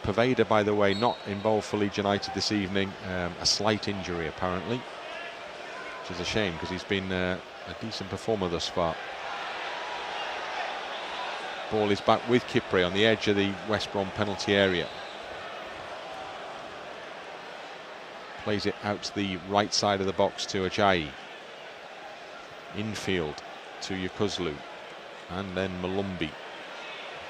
Poveda, by the way, not involved for Leeds United this evening. A slight injury apparently, which is a shame because he's been a decent performer thus far. Ball is back with Kipre on the edge of the West Brom penalty area. Plays it out to the right side of the box to Ajayi. Infield to Yokuslu, and then Malumbi.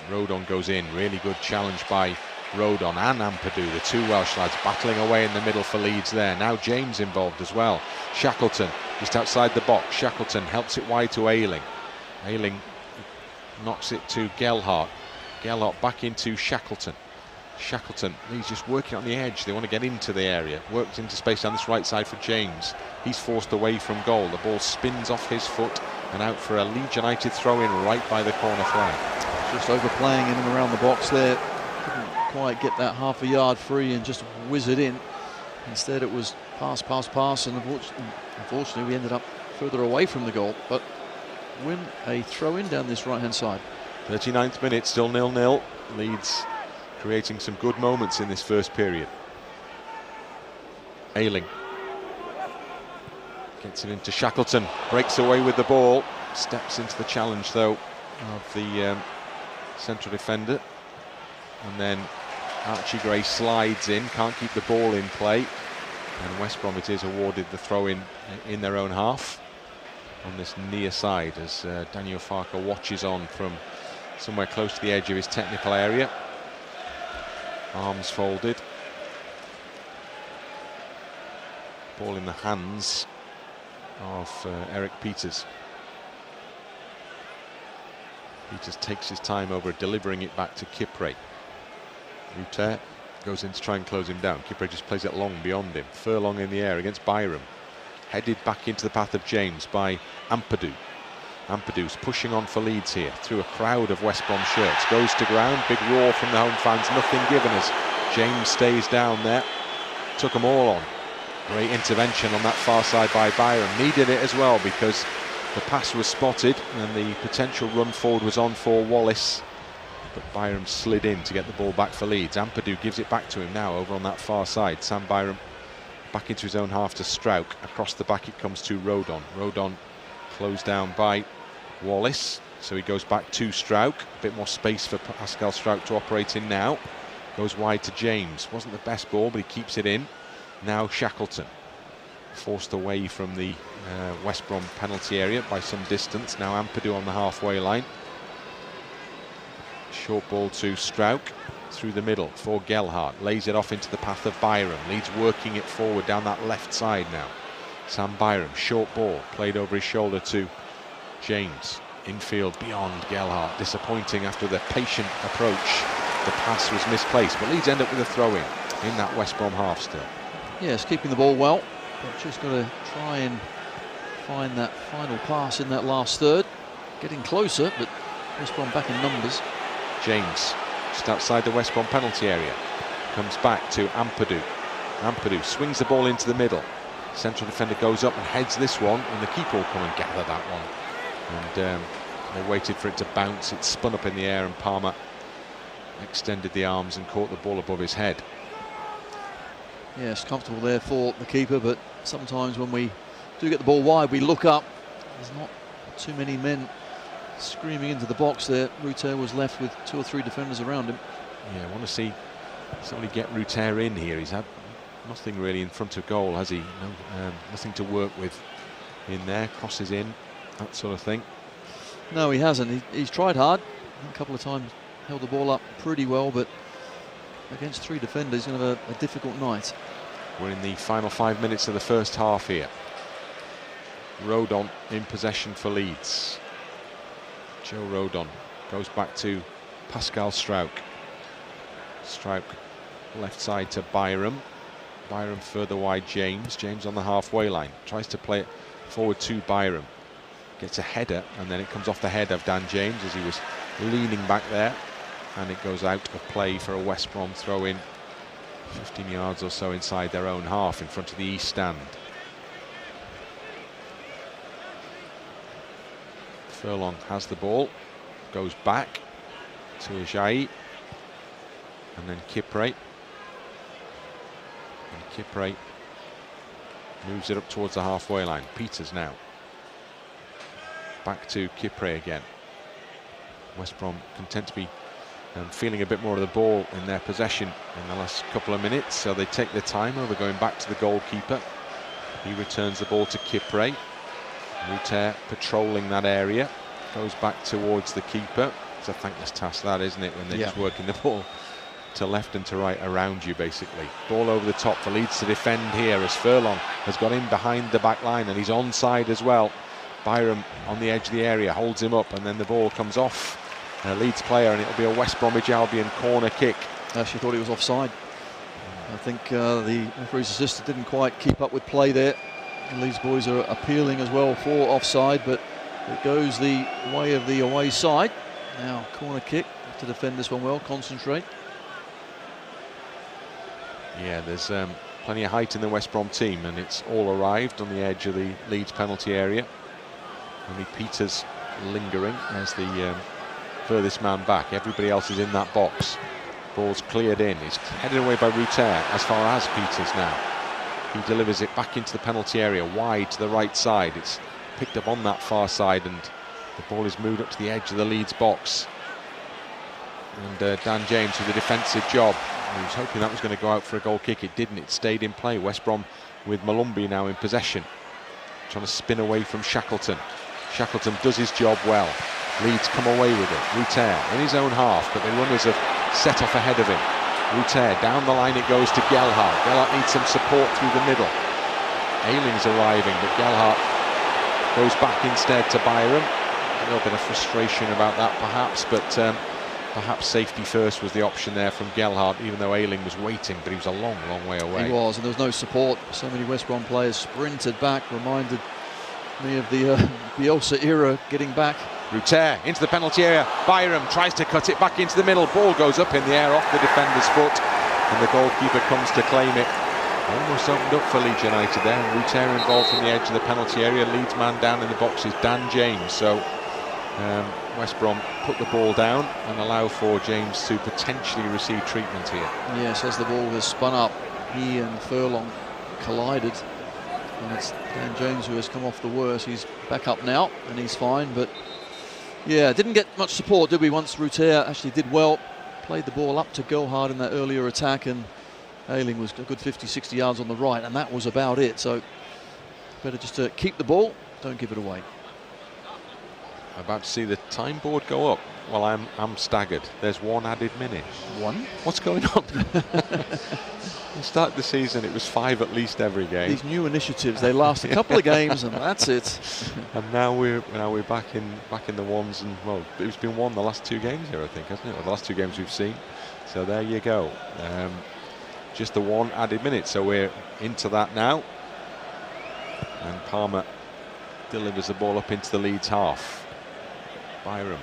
Rodon goes in. Really good challenge by Rodon and Ampadu, the two Welsh lads battling away in the middle for Leeds there. Now James involved as well. Shackleton just outside the box. Shackleton helps it wide to Ayling. Ayling knocks it to Gelhardt. Gelhardt back into Shackleton. Shackleton, he's just working on the edge. They want to get into the area. Works into space down this right side for James. He's forced away from goal. The ball spins off his foot and out for a Leeds United throw-in right by the corner flag. Just overplaying in and around the box there. Couldn't quite get that half a yard free and just whiz it in. Instead it was pass, and unfortunately we ended up further away from the goal. But win a throw-in down this right-hand side. 39th minute, still 0-0. Leeds creating some good moments in this first period. Ayling gets it into Shackleton, breaks away with the ball, steps into the challenge though of the central defender, and then Archie Gray slides in, can't keep the ball in play, and West Bromwich is awarded the throw-in in their own half on this near side as Daniel Farker watches on from somewhere close to the edge of his technical area, arms folded, ball in the hands of Eric Peters. Peters takes his time over delivering it back to Kipre. Ruter goes in to try and close him down. Kipre just plays it long beyond him. Furlong in the air against Byram. Headed back into the path of James by Ampadu. Ampadu's pushing on for Leeds here through a crowd of West Brom shirts. Goes to ground, big roar from the home fans, nothing given as James stays down there. Took them all on. Great intervention on that far side by Byram. Needed it as well because the pass was spotted and the potential run forward was on for Wallace. But Byram slid in to get the ball back for Leeds. Ampadu gives it back to him now over on that far side. Sam Byram back into his own half to Strauch. Across the back it comes to Rodon. Rodon closed down by Wallace. So he goes back to Strauch. A bit more space for Pascal Strauch to operate in now. Goes wide to James. Wasn't the best ball, but he keeps it in. Now Shackleton. Forced away from the West Brom penalty area by some distance. Now Ampadu on the halfway line. Short ball to Strauch through the middle for Gelhardt. Lays it off into the path of Byram. Leeds working it forward down that left side now. Sam Byram, short ball, played over his shoulder to James. Infield beyond Gelhardt. Disappointing after the patient approach. The pass was misplaced, but Leeds end up with a throw-in that West Brom half still. Yes, keeping the ball well, but just got to try and find that final pass in that last third. Getting closer, but West Brom back in numbers. James, just outside the West Brom penalty area, comes back to Ampadu. Ampadu swings the ball into the middle. Central defender goes up and heads this one, and the keeper will come and gather that one. And they waited for it to bounce. It spun up in the air, and Palmer extended the arms and caught the ball above his head. Yes, comfortable there for the keeper, but sometimes when we do get the ball wide, we look up. There's not too many men screaming into the box there. Ruter was left with 2 or 3 defenders around him. Yeah, I want to see somebody get Ruter in here. He's had nothing really in front of goal, has he? No, nothing to work with in there. Crosses in, that sort of thing. No, he hasn't. He's tried hard. A couple of times held the ball up pretty well, but against 3 defenders, he's going to have a difficult night. We're in the final 5 minutes of the first half here. Rodon in possession for Leeds. Joe Rodon goes back to Pascal Strauch. Strauch left side to Byram. Byram further wide James. James on the halfway line. Tries to play it forward to Byram. Gets a header and then it comes off the head of Dan James as he was leaning back there. And it goes out of play for a West Brom throw-in 15 yards or so inside their own half in front of the east stand. Furlong has the ball, goes back to Ajayi, and then Kipre. And Kipre moves it up towards the halfway line. Peters now. Back to Kipre again. West Brom content to be feeling a bit more of the ball in their possession in the last couple of minutes, so they take their time over going back to the goalkeeper. He returns the ball to Kipre. Ruter patrolling that area, goes back towards the keeper. It's a thankless task that, isn't it, when they're just working the ball to left and to right around you basically. Ball over the top for Leeds to defend here as Furlong has got in behind the back line and he's onside as well. Byram on the edge of the area holds him up and then the ball comes off a Leeds player and it'll be a West Bromwich Albion corner kick. Actually thought he was offside. I think the referee's assistant didn't quite keep up with play there. The Leeds boys are appealing as well for offside, but it goes the way of the away side. Now corner kick, have to defend this one well, concentrate. Yeah, there's plenty of height in the West Brom team and it's all arrived on the edge of the Leeds penalty area. Only Peters lingering as the furthest man back. Everybody else is in that box. Ball's cleared in. He's headed away by Ruter as far as Peters now. He delivers it back into the penalty area, wide to the right side. It's picked up on that far side, and the ball is moved up to the edge of the Leeds box. And Dan James with a defensive job. He was hoping that was going to go out for a goal kick. It didn't. It stayed in play. West Brom with Malumbi now in possession, trying to spin away from Shackleton. Shackleton does his job well. Leeds come away with it. Ruter in his own half, but the runners have set off ahead of him. Ruter down the line, it goes to Gelhardt. Gelhardt needs some support through the middle. Ayling's arriving, but Gelhardt goes back instead to Byram. A little bit of frustration about that perhaps, but perhaps safety first was the option there from Gelhardt, even though Ayling was waiting, but he was a long, long way away. He was, and there was no support. So many West Brom players sprinted back, reminded me of the Bielsa era getting back. Ruter into the penalty area. Byram tries to cut it back into the middle. Ball goes up in the air off the defender's foot, and the goalkeeper comes to claim it. Almost opened up for Leeds United there. Ruter involved from the edge of the penalty area. Leeds man down in the box is Dan James. So West Brom put the ball down and allow for James to potentially receive treatment here. Yes, as the ball has spun up, he and Furlong collided, and it's Dan James who has come off the worst. He's back up now and he's fine, but yeah, didn't get much support, did we? Once Ruter actually did well, played the ball up to Gelhardt in that earlier attack, and Ayling was a good 50-60 yards on the right, and that was about it. So better just to keep the ball, don't give it away. About to see the time board go up. Well, I'm staggered. There's one added minute. One? What's going on? We started the season, it was 5 at least every game. These new initiatives, they last a couple of games and that's it. And now we're back in the ones, and well, it's been one the last 2 games here, I think, hasn't it? Or the last 2 games we've seen. So there you go. Just the one added minute. So we're into that now. And Palmer delivers the ball up into the Leeds half. Byram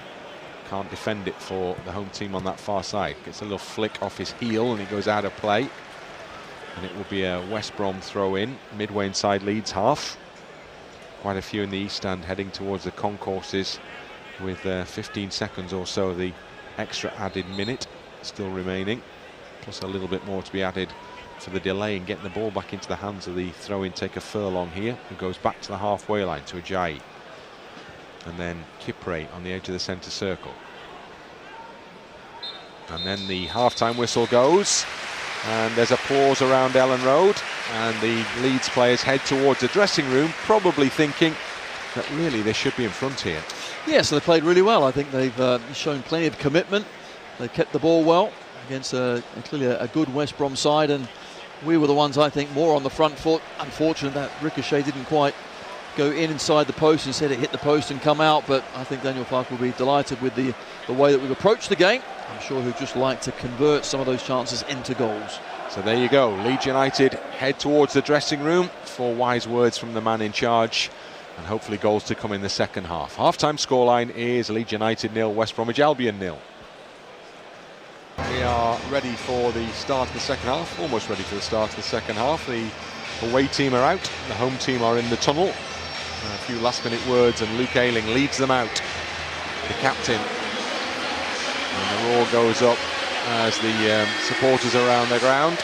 can't defend it for the home team on that far side. Gets a little flick off his heel and he goes out of play. And it will be a West Brom throw in, midway inside Leeds half. Quite a few in the east stand heading towards the concourses with 15 seconds or so of the extra added minute still remaining. Plus a little bit more to be added for the delay in getting the ball back into the hands of the throw-in taker Furlong here, who goes back to the halfway line to Ajayi. And then Kipre on the edge of the centre circle. And then the half-time whistle goes, and there's applause around Ellen Road, and the Leeds players head towards the dressing room, probably thinking that really they should be in front here. Yes, they played really well. I think they've shown plenty of commitment. They kept the ball well against clearly a good West Brom side, and we were the ones, I think, more on the front foot. Unfortunate that ricochet didn't quite go inside the post. Instead it hit the post and come out, but I think Daniel Farke will be delighted with the way that we've approached the game. I'm sure he'd just like to convert some of those chances into goals. So there you go, Leeds United head towards the dressing room for wise words from the man in charge, and hopefully goals to come in the second half. Half-time scoreline is Leeds United 0, West Bromwich Albion 0. We are ready for the start of the second half, almost ready for the start of the second half. The away team are out, the home team are in the tunnel. A few last-minute words, and Luke Ayling leads them out, the captain. And the roar goes up as the supporters around the ground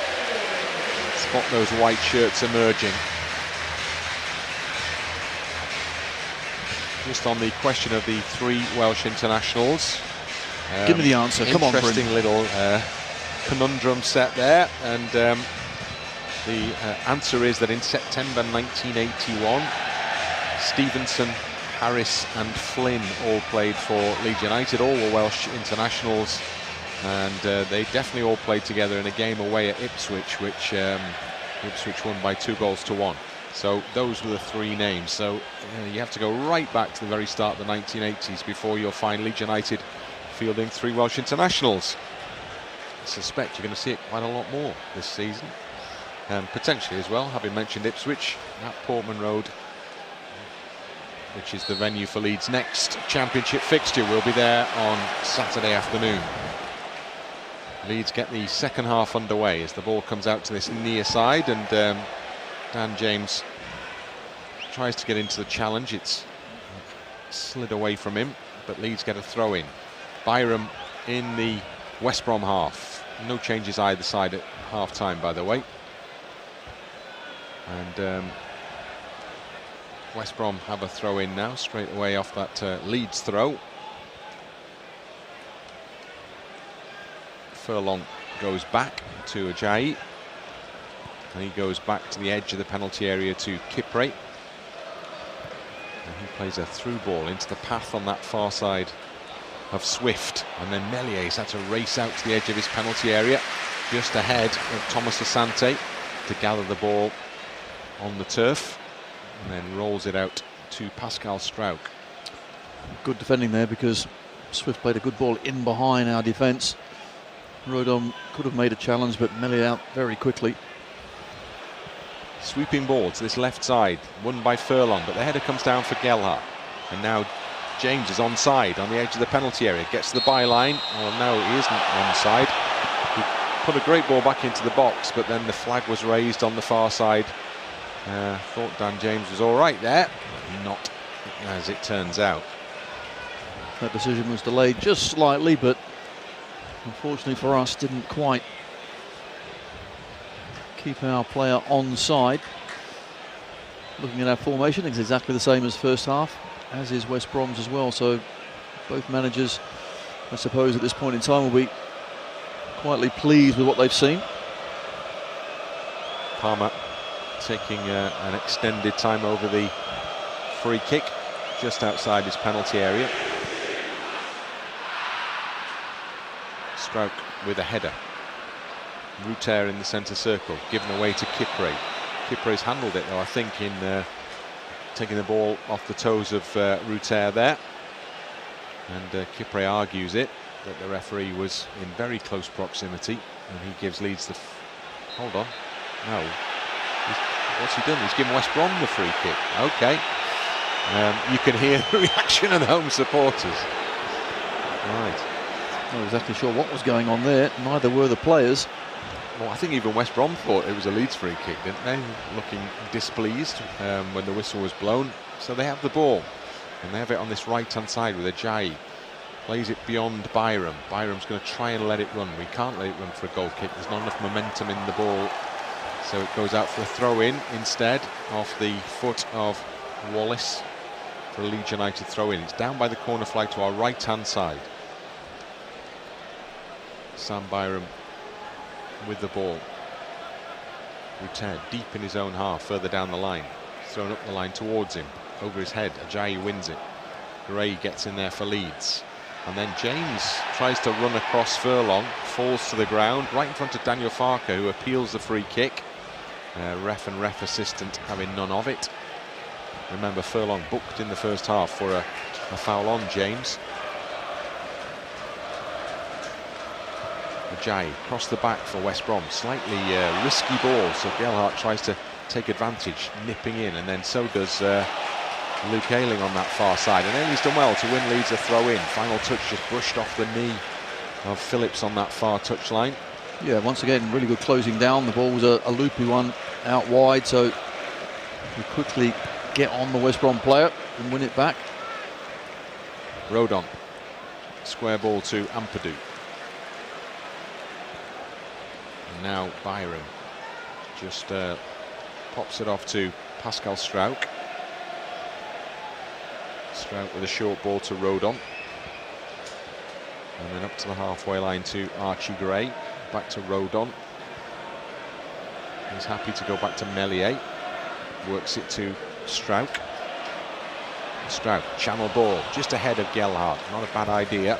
spot those white shirts emerging. Just on the question of the 3 Welsh internationals. Give me the answer. Come on, Bryn. Interesting little conundrum set there, and the answer is that in September 1981, Stevenson, Harris and Flynn all played for Leeds United. All were Welsh internationals, and they definitely all played together in a game away at Ipswich, which Ipswich won by 2-1. So those were the 3 names. So you have to go right back to the very start of the 1980s before you'll find Leeds United fielding 3 Welsh internationals. I suspect you're going to see it quite a lot more this season, and potentially as well, having mentioned Ipswich, at Portman Road, which is the venue for Leeds' next championship fixture, will be there on Saturday afternoon. Leeds get the second half underway as the ball comes out to this near side, and Dan James tries to get into the challenge. It's slid away from him, but Leeds get a throw in. Byram in the West Brom half. No changes either side at half time, by the way. And West Brom have a throw in now, straight away off that Leeds throw. Furlong goes back to Ajayi, and he goes back to the edge of the penalty area to Kipre, and he plays a through ball into the path on that far side of Swift, and then Mellier's had to race out to the edge of his penalty area, just ahead of Thomas Asante, to gather the ball on the turf, and then rolls it out to Pascal Struijk. Good defending there, because Swift played a good ball in behind our defence. Rodon could have made a challenge, but Melly out very quickly. Sweeping ball to this left side, won by Furlong, but the header comes down for Gelhardt, and now James is onside on the edge of the penalty area, gets to the byline. Well, no, he isn't onside. He put a great ball back into the box, but then the flag was raised on the far side. Thought Dan James was all right there, but not as it turns out. That decision was delayed just slightly, but unfortunately for us, didn't quite keep our player onside. Looking at our formation, it's exactly the same as first half, as is West Brom's as well. So both managers, I suppose, at this point in time will be quietly pleased with what they've seen. Palmer taking an extended time over the free kick just outside his penalty area. Struijk with a header. Ruter in the centre circle, given away to Kipre. Kipre's handled it though, I think, in taking the ball off the toes of Ruter there. And Kipre argues it, that the referee was in very close proximity, and he gives Leeds the... Hold on. No. What's he done? He's given West Brom the free kick. OK. You can hear the reaction of the home supporters. Right. Not exactly sure what was going on there. Neither were the players. Well, I think even West Brom thought it was a Leeds free kick, didn't they? Looking displeased when the whistle was blown. So they have the ball, and they have it on this right-hand side with Ajayi. Plays it beyond Byram. Byram's going to try and let it run. We can't let it run for a goal kick. There's not enough momentum in the ball. So it goes out for a throw-in instead, off the foot of Wallace for a Leeds United throw-in. It's down by the corner flag to our right-hand side. Sam Byram with the ball. Ruter deep in his own half, further down the line. Thrown up the line towards him, over his head. Ajayi wins it. Gray gets in there for Leeds. And then James tries to run across Furlong, falls to the ground, right in front of Daniel Farker, who appeals the free kick. Ref and ref assistant having none of it. Remember, Furlong booked in the first half for a foul on James. Ajayi across the back for West Brom. Slightly risky ball, so Gelhardt tries to take advantage, nipping in, and then so does Luke Ayling on that far side. And Ayling's done well to win Leeds a throw-in. Final touch just brushed off the knee of Phillips on that far touchline. Yeah, once again, really good closing down. The ball was a loopy one out wide, so we quickly get on the West Brom player and win it back. Rodon, square ball to Ampadu. And now Byram just pops it off to Pascal Struijk. Struijk with a short ball to Rodon. And then up to the halfway line to Archie Gray. Back to Rodon. He's happy to go back to Meslier. Works it to Struijk. Struijk, channel ball, just ahead of Gelhardt. Not a bad idea.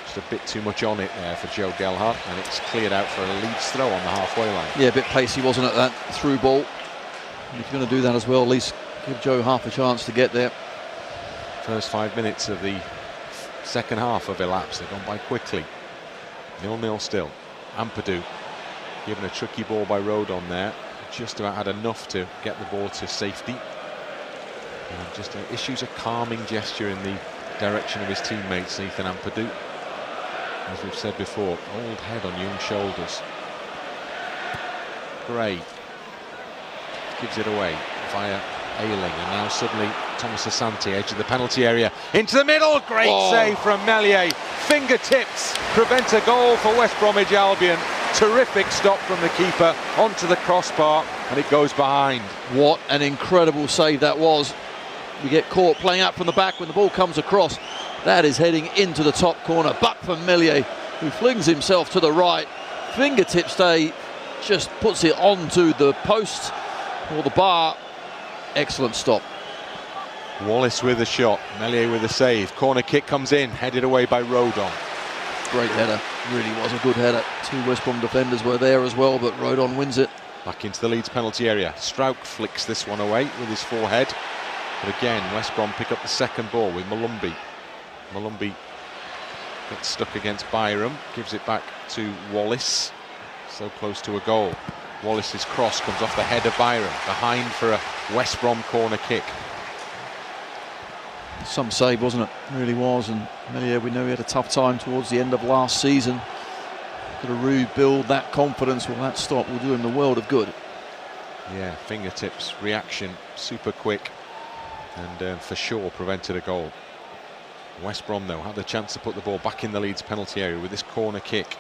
Just a bit too much on it there for Joe Gelhardt, and it's cleared out for a Leeds throw on the halfway line. Yeah, a bit pacey, wasn't it, that through ball? And if you're going to do that as well, at least give Joe half a chance to get there. First 5 minutes of the second half have elapsed. They've gone by quickly. 0-0 still. Ampadu given a tricky ball by Rodon there. Just about had enough to get the ball to safety. And just issues a calming gesture in the direction of his teammates, Ethan Ampadu. As we've said before, old head on young shoulders. Gray gives it away via Ayling, and now suddenly Thomas Asante, edge of the penalty area, into the middle, great save from Meslier. Fingertips prevent a goal for West Bromwich Albion. Terrific stop from the keeper onto the crossbar, and it goes behind. What an incredible save that was. We get caught playing out from the back when the ball comes across. That is heading into the top corner, but from Meslier, who flings himself to the right. Fingertip stay, just puts it onto the post or the bar. Excellent stop. Wallace with a shot, Meslier with a save. Corner kick comes in, headed away by Rodon. Great header, really was a good header. Two West Brom defenders were there as well, but Rodon wins it. Back into the Leeds penalty area. Strauch flicks this one away with his forehead. But again, West Brom pick up the second ball with Malumbi. Malumbi gets stuck against Byram, gives it back to Wallace. So close to a goal. Wallace's cross comes off the head of Byram, behind for a West Brom corner kick. Some save, wasn't it? Really was. And Meslier, we know he had a tough time towards the end of last season. Got to rebuild that confidence. Well, that stop will do him the world of good. Yeah, fingertips, reaction, super quick, and for sure prevented a goal. West Brom, though, had the chance to put the ball back in the Leeds penalty area with this corner kick.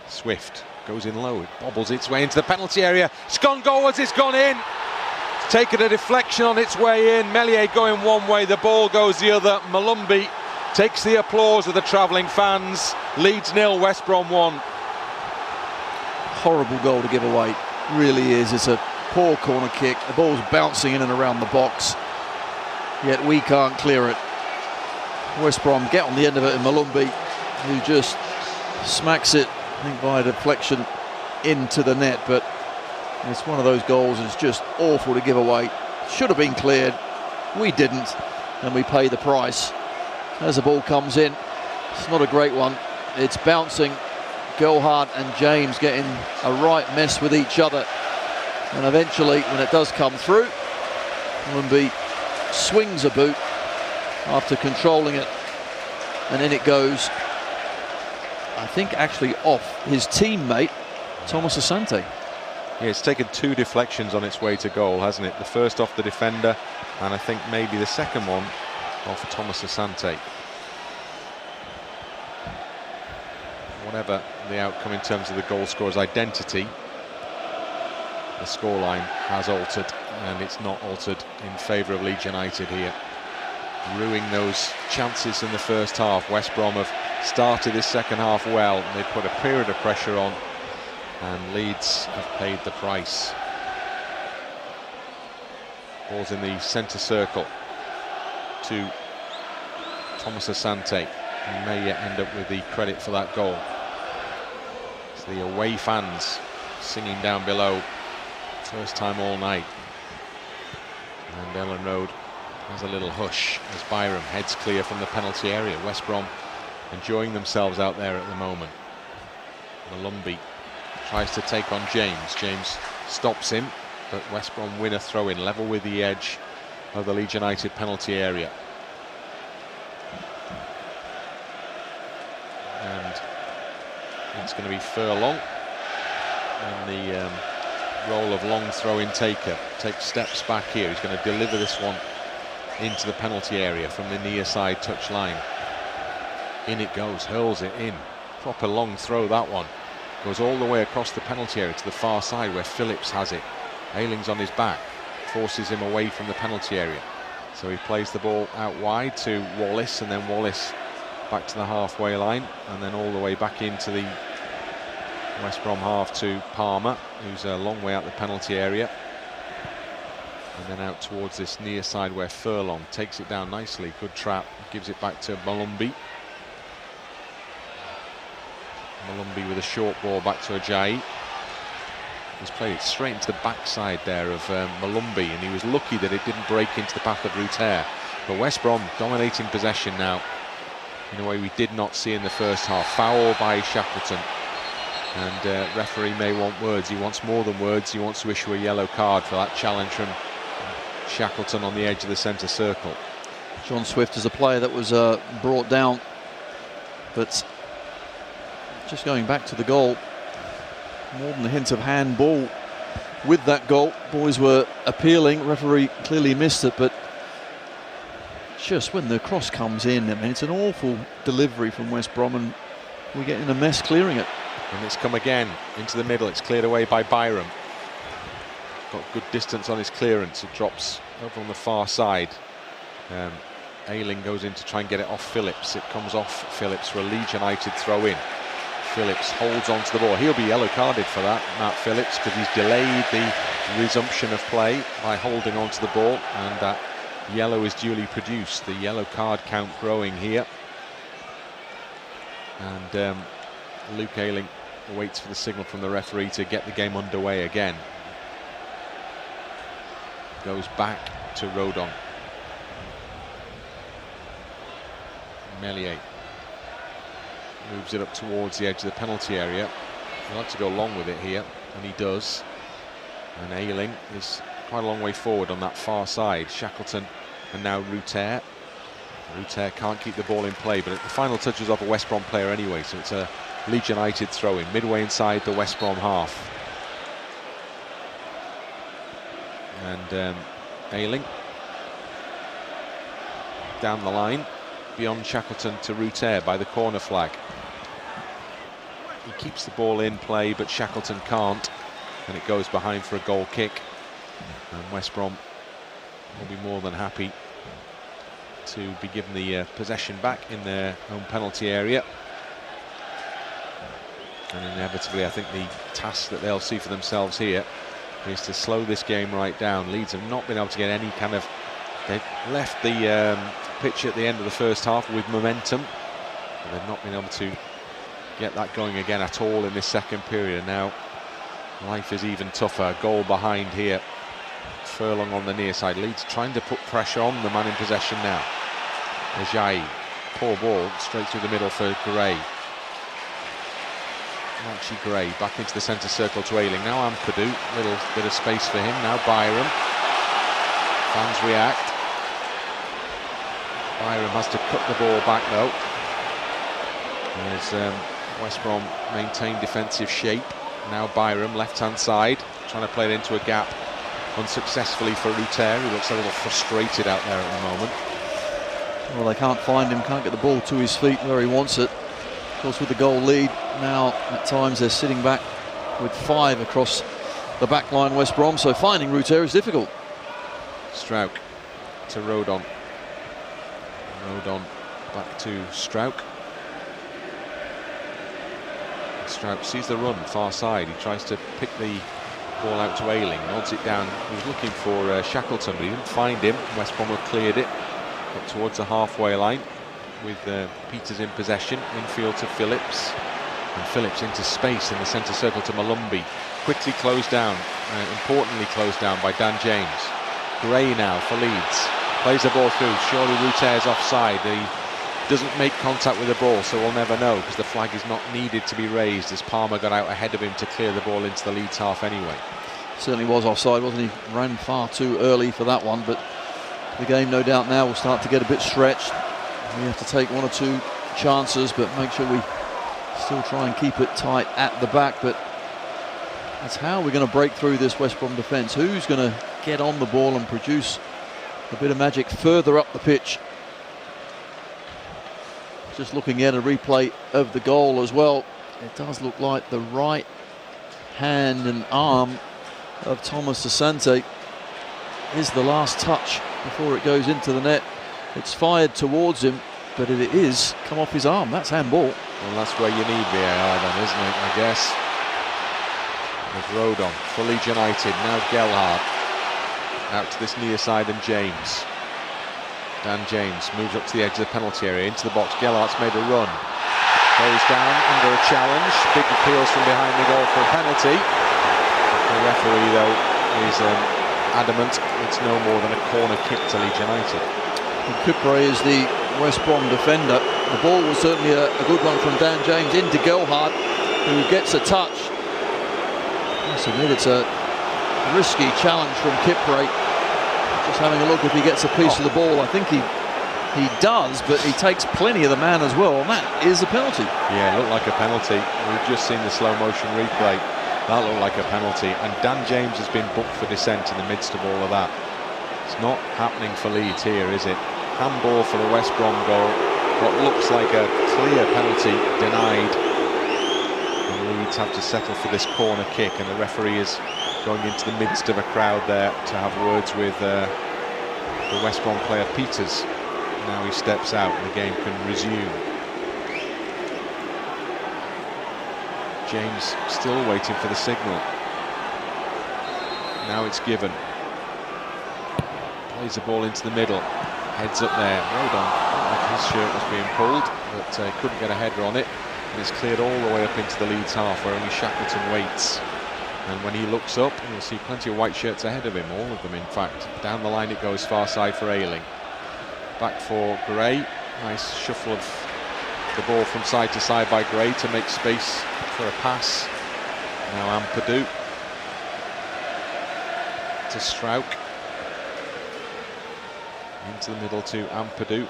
Swift goes in low, it bobbles its way into the penalty area. It's gone goalwards, it's gone in. It's taken a deflection on its way in. Meslier going one way, the ball goes the other. Malumbi takes the applause of the travelling fans. Leeds 0, West Brom 1. Horrible goal to give away, really is. It's a poor corner kick. The ball's bouncing in and around the box, yet we can't clear it. West Brom get on the end of it, and Malumbi, who just smacks it, I think by deflection, into the net. But it's one of those goals that's just awful to give away. Should have been cleared. We didn't, and we pay the price. As the ball comes in, it's not a great one. It's bouncing. Gelhardt and James getting a right mess with each other. And eventually, when it does come through, Malumbi swings a boot after controlling it, and in it goes, I think actually off his teammate Thomas Asante. Yeah, it's taken two deflections on its way to goal, hasn't it? The first off the defender, and I think maybe the second one off Thomas Asante. Whatever the outcome in terms of the goal scorer's identity, the scoreline has altered, and it's not altered in favour of Leeds United here. Ruining those chances in the first half. West Brom have started this second half well, and they've put a period of pressure on, and Leeds have paid the price. Ball's in the centre circle to Thomas Asante. He may yet end up with the credit for that goal. It's the away fans singing down below, first time all night. And Ellen Road has a little hush as Byram heads clear from the penalty area. West Brom enjoying themselves out there at the moment. Malumbi tries to take on James. James stops him, but West Brom win a throw-in, level with the edge of the Leeds United penalty area. And it's going to be Furlong in the role of long throw-in taker. Takes steps back here. He's going to deliver this one into the penalty area from the near side touch line. In it goes, hurls it in. Proper long throw, that one. Goes all the way across the penalty area to the far side where Phillips has it. Ayling's on his back, forces him away from the penalty area. So he plays the ball out wide to Wallace, and then Wallace back to the halfway line, and then all the way back into the West Brom half to Palmer, who's a long way out the penalty area. And then out towards this near side where Furlong takes it down nicely. Good trap, gives it back to Malumbi. Malumbi with a short ball back to Ajayi. He's played it straight into the backside there of Malumbi, and he was lucky that it didn't break into the path of Ruter. But West Brom dominating possession now in a way we did not see in the first half. Foul by Shackleton, and referee may want words. He wants more than words. He wants to issue a yellow card for that challenge from Shackleton on the edge of the centre circle. John Swift is a player that was brought down, but just going back to the goal, more than a hint of handball with that goal. Boys were appealing, referee clearly missed it, but just when the cross comes in, I mean, it's an awful delivery from West Brom, and we get in a mess clearing it. And it's come again into the middle. It's cleared away by Byram. Got good distance on his clearance. It drops over on the far side. Ayling goes in to try and get it off Phillips. It comes off Phillips for a Leeds United throw in. Phillips holds on to the ball. He'll be yellow carded for that, Matt Phillips, because he's delayed the resumption of play by holding on to the ball, and that yellow is duly produced. The yellow card count growing here. And Luke Ayling waits for the signal from the referee to get the game underway again. Goes back to Rodon. Meslier moves it up towards the edge of the penalty area. He'd like to go along with it here, and he does. And Ayling is quite a long way forward on that far side. Shackleton and now Ruter. Ruter can't keep the ball in play, but the final touch was off a West Brom player anyway, so it's a Leeds United throw in, midway inside the West Brom half. And Ayling down the line, beyond Shackleton to Ruter by the corner flag. He keeps the ball in play, but Shackleton can't, and it goes behind for a goal kick. And West Brom will be more than happy to be given the possession back in their own penalty area. And inevitably, I think the task that they'll see for themselves here is to slow this game right down. Leeds have not been able to get any kind of... They've left the pitch at the end of the first half with momentum, but they've not been able to get that going again at all in this second period. And now life is even tougher. Goal behind here. Furlong on the near side. Leeds trying to put pressure on the man in possession now. Ajayi, poor ball straight through the middle for Gray. Archie Gray back into the centre circle to Ayling. Now Ampadu, little bit of space for him. Now Byram. Fans react. Byram has to cut the ball back though, as West Brom maintain defensive shape. Now Byram, left-hand side, trying to play it into a gap unsuccessfully for Ruter, who looks a little frustrated out there at the moment. Well, they can't find him, can't get the ball to his feet where he wants it. Of course, with the goal lead, now at times they're sitting back with 5 across the back line, West Brom, so finding Ruter is difficult. Strauch to Rodon. Rodon back to Strauch. Strauch sees the run far side. He tries to pick the ball out to Ayling, nods it down. He was looking for Shackleton, but he didn't find him. West Brom have cleared it up towards the halfway line with Peters in possession. Infield to Phillips, and Phillips into space in the centre circle to Malumbi. Quickly closed down, importantly closed down by Dan James. Gray now for Leeds. Plays the ball through. Surely Ruter's offside. He doesn't make contact with the ball, so we'll never know, because the flag is not needed to be raised, as Palmer got out ahead of him to clear the ball into the Leeds half anyway. Certainly was offside, wasn't he? Ran far too early for that one, but the game no doubt now will start to get a bit stretched. We have to take 1 or 2 chances, but make sure we still try and keep it tight at the back. But that's how we're going to break through this West Brom defence. Who's going to get on the ball and produce a bit of magic further up the pitch? Just looking at a replay of the goal as well, it does look like the right hand and arm of Thomas Asante is the last touch before it goes into the net. It's fired towards him, but it is come off his arm. That's handball. Well, that's where you need VAR then, isn't it, I guess? With Rodon for Leeds United. Now Gelhardt out to this near side, and James. Dan James moves up to the edge of the penalty area, into the box. Gelhardt's made a run. Goes down under a challenge. Big appeals from behind the goal for a penalty. The referee, though, is adamant it's no more than a corner kick to Leeds United. Kupre is the West Brom defender. The ball was certainly a good one from Dan James into Gelhardt, who gets a touch. I must admit, it's a risky challenge from Kupre. Just having a look if he gets a piece of the ball. I think he does, but he takes plenty of the man as well, and that is a penalty. Yeah, it looked like a penalty. We've just seen the slow motion replay. That looked like a penalty, and Dan James has been booked for dissent in the midst of all of that. It's not happening for Leeds here, is it? Handball for the West Brom goal. What looks like a clear penalty denied. And Leeds have to settle for this corner kick, and the referee is going into the midst of a crowd there to have words with the West Brom player Peters. Now he steps out and the game can resume. James still waiting for the signal. Now it's given. Plays the ball into the middle. Heads up there. Well done. Like his shirt was being pulled, but couldn't get a header on it. And it's cleared all the way up into the Leeds half, where only Shackleton waits. And when he looks up, you'll see plenty of white shirts ahead of him, all of them in fact. Down the line it goes, far side for Ayling. Back for Gray. Nice shuffle of the ball from side to side by Gray to make space for a pass. Now Ampadu to Strauch. Into the middle to Ampadu.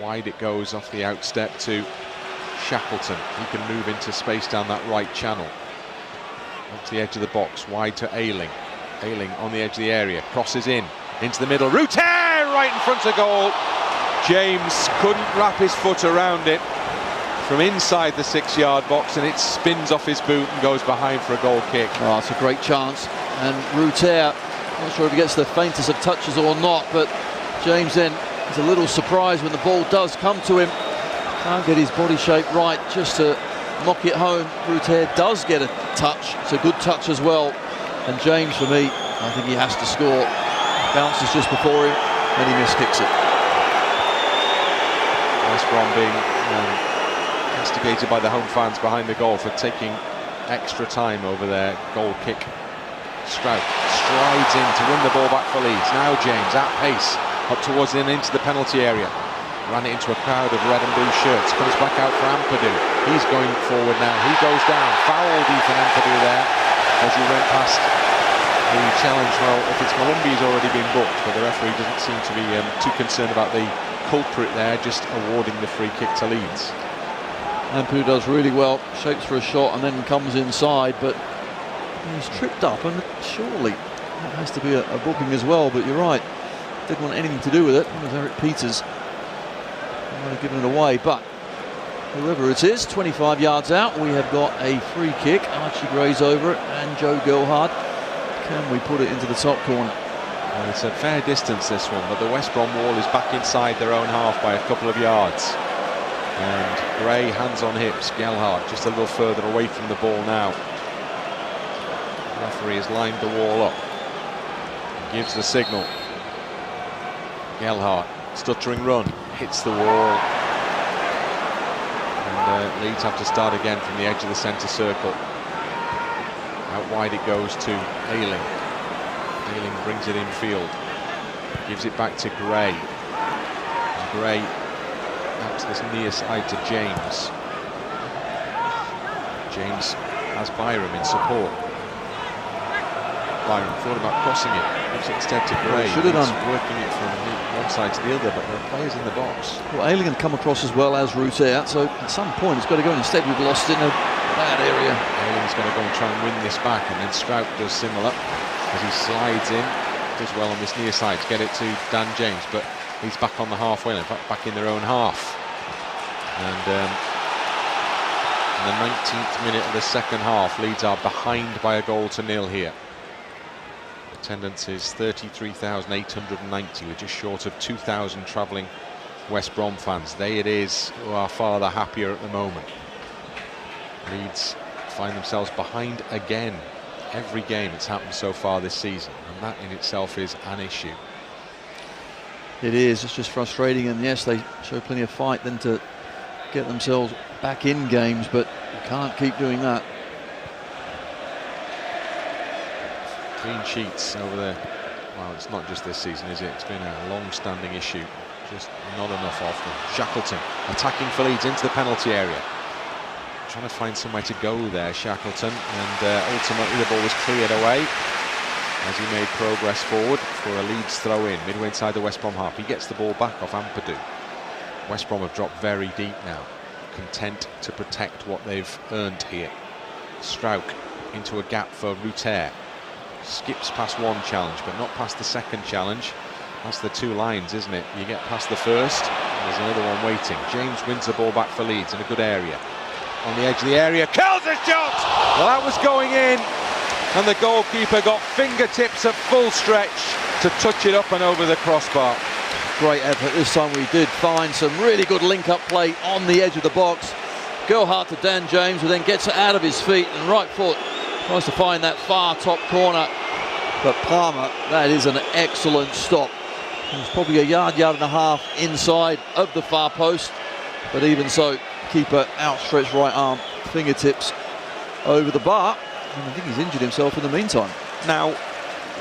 Wide it goes off the outstep to Shackleton. He can move into space down that right channel. Up to the edge of the box, wide to Ayling. Ayling on the edge of the area, crosses in, into the middle. Ruter right in front of goal. James couldn't wrap his foot around it from inside the 6-yard box, and it spins off his boot and goes behind for a goal kick. Oh, it's a great chance. And Ruter, not sure if he gets the faintest of touches or not, but James then is a little surprised when the ball does come to him. Can't get his body shape right just to knock it home. Ruter does get a touch. It's a good touch as well. And James, for me, I think he has to score. Bounces just before him, and he miskicks it. West Brom being instigated by the home fans behind the goal for taking extra time over their goal kick. Strauch strides in to win the ball back for Leeds. Now James at pace up towards the end into the penalty area. Ran it into a crowd of red and blue shirts. Comes back out for Ampadu. He's going forward now. He goes down. Foul Ethan Ampadu there as he went past the challenge. Well, if it's Malumbi, he's already been booked, but the referee doesn't seem to be too concerned about the culprit there, just awarding the free kick to Leeds. Ampadu does really well. Shapes for a shot and then comes inside, but he's tripped up, and surely that has to be a booking as well. But you're right, didn't want anything to do with it. It was Eric Peters. Might have given it away, but whoever it is, 25 yards out, we have got a free kick. Archie Gray's over it, and Joe Gelhardt. Can we put it into the top corner? Well, it's a fair distance, this one, but the West Brom wall is back inside their own half by a couple of yards. And Gray, hands on hips. Gelhardt just a little further away from the ball now. The referee has lined the wall up. Gives the signal. Gelhardt, stuttering run, hits the wall. And Leeds have to start again from the edge of the centre circle. Out wide it goes to Ayling. Ayling brings it infield. Gives it back to Gray. And Gray out to this near side to James. James has Byram in support. Byram thought about crossing it. Gives it instead to Gray. Should have done. Working it from one side to the other, but there are players in the box. Well, Ayling can come across as well as Ruter, so at some point it's got to go. Instead, we've lost in a bad area. Ayling's going to go and try and win this back, and then Strauch does similar as he slides in. Does well on this near side to get it to Dan James, but he's back on the halfway line, in fact back in their own half. And in the 19th minute of the second half, Leeds are behind by 1-0 here. Attendance is 33,890. We're just short of 2,000 travelling West Brom fans. They it is who are far the happier at the moment. Leeds find themselves behind again. Every game it's happened so far this season, and that in itself is an issue. It is. It's just frustrating, and yes, they show plenty of fight then to get themselves back in games, but you can't keep doing that. Clean sheets over there. Well, it's not just this season, is it? It's been a long-standing issue. Just not enough of them. Shackleton attacking for Leeds into the penalty area. Trying to find somewhere to go there, Shackleton, and ultimately the ball was cleared away as he made progress forward for a Leeds throw-in midway inside the West Brom half. He gets the ball back off Ampadu. West Brom have dropped very deep now, content to protect what they've earned here. Strauch into a gap for Ruter. Skips past one challenge, but not past the second challenge. That's the two lines, isn't it? You get past the first, and there's another one waiting. James wins the ball back for Leeds in a good area. On the edge of the area, curls a shot! Well, that was going in, and the goalkeeper got fingertips at full stretch to touch it up and over the crossbar. Great effort this time. We did find some really good link-up play on the edge of the box. Go hard to Dan James, who then gets it out of his feet, and right foot tries to find that far top corner. But Palmer, that is an excellent stop. It was probably a yard and a half inside of the far post, but even so, keeper outstretched right arm, fingertips over the bar, and I think he's injured himself in the meantime. Now,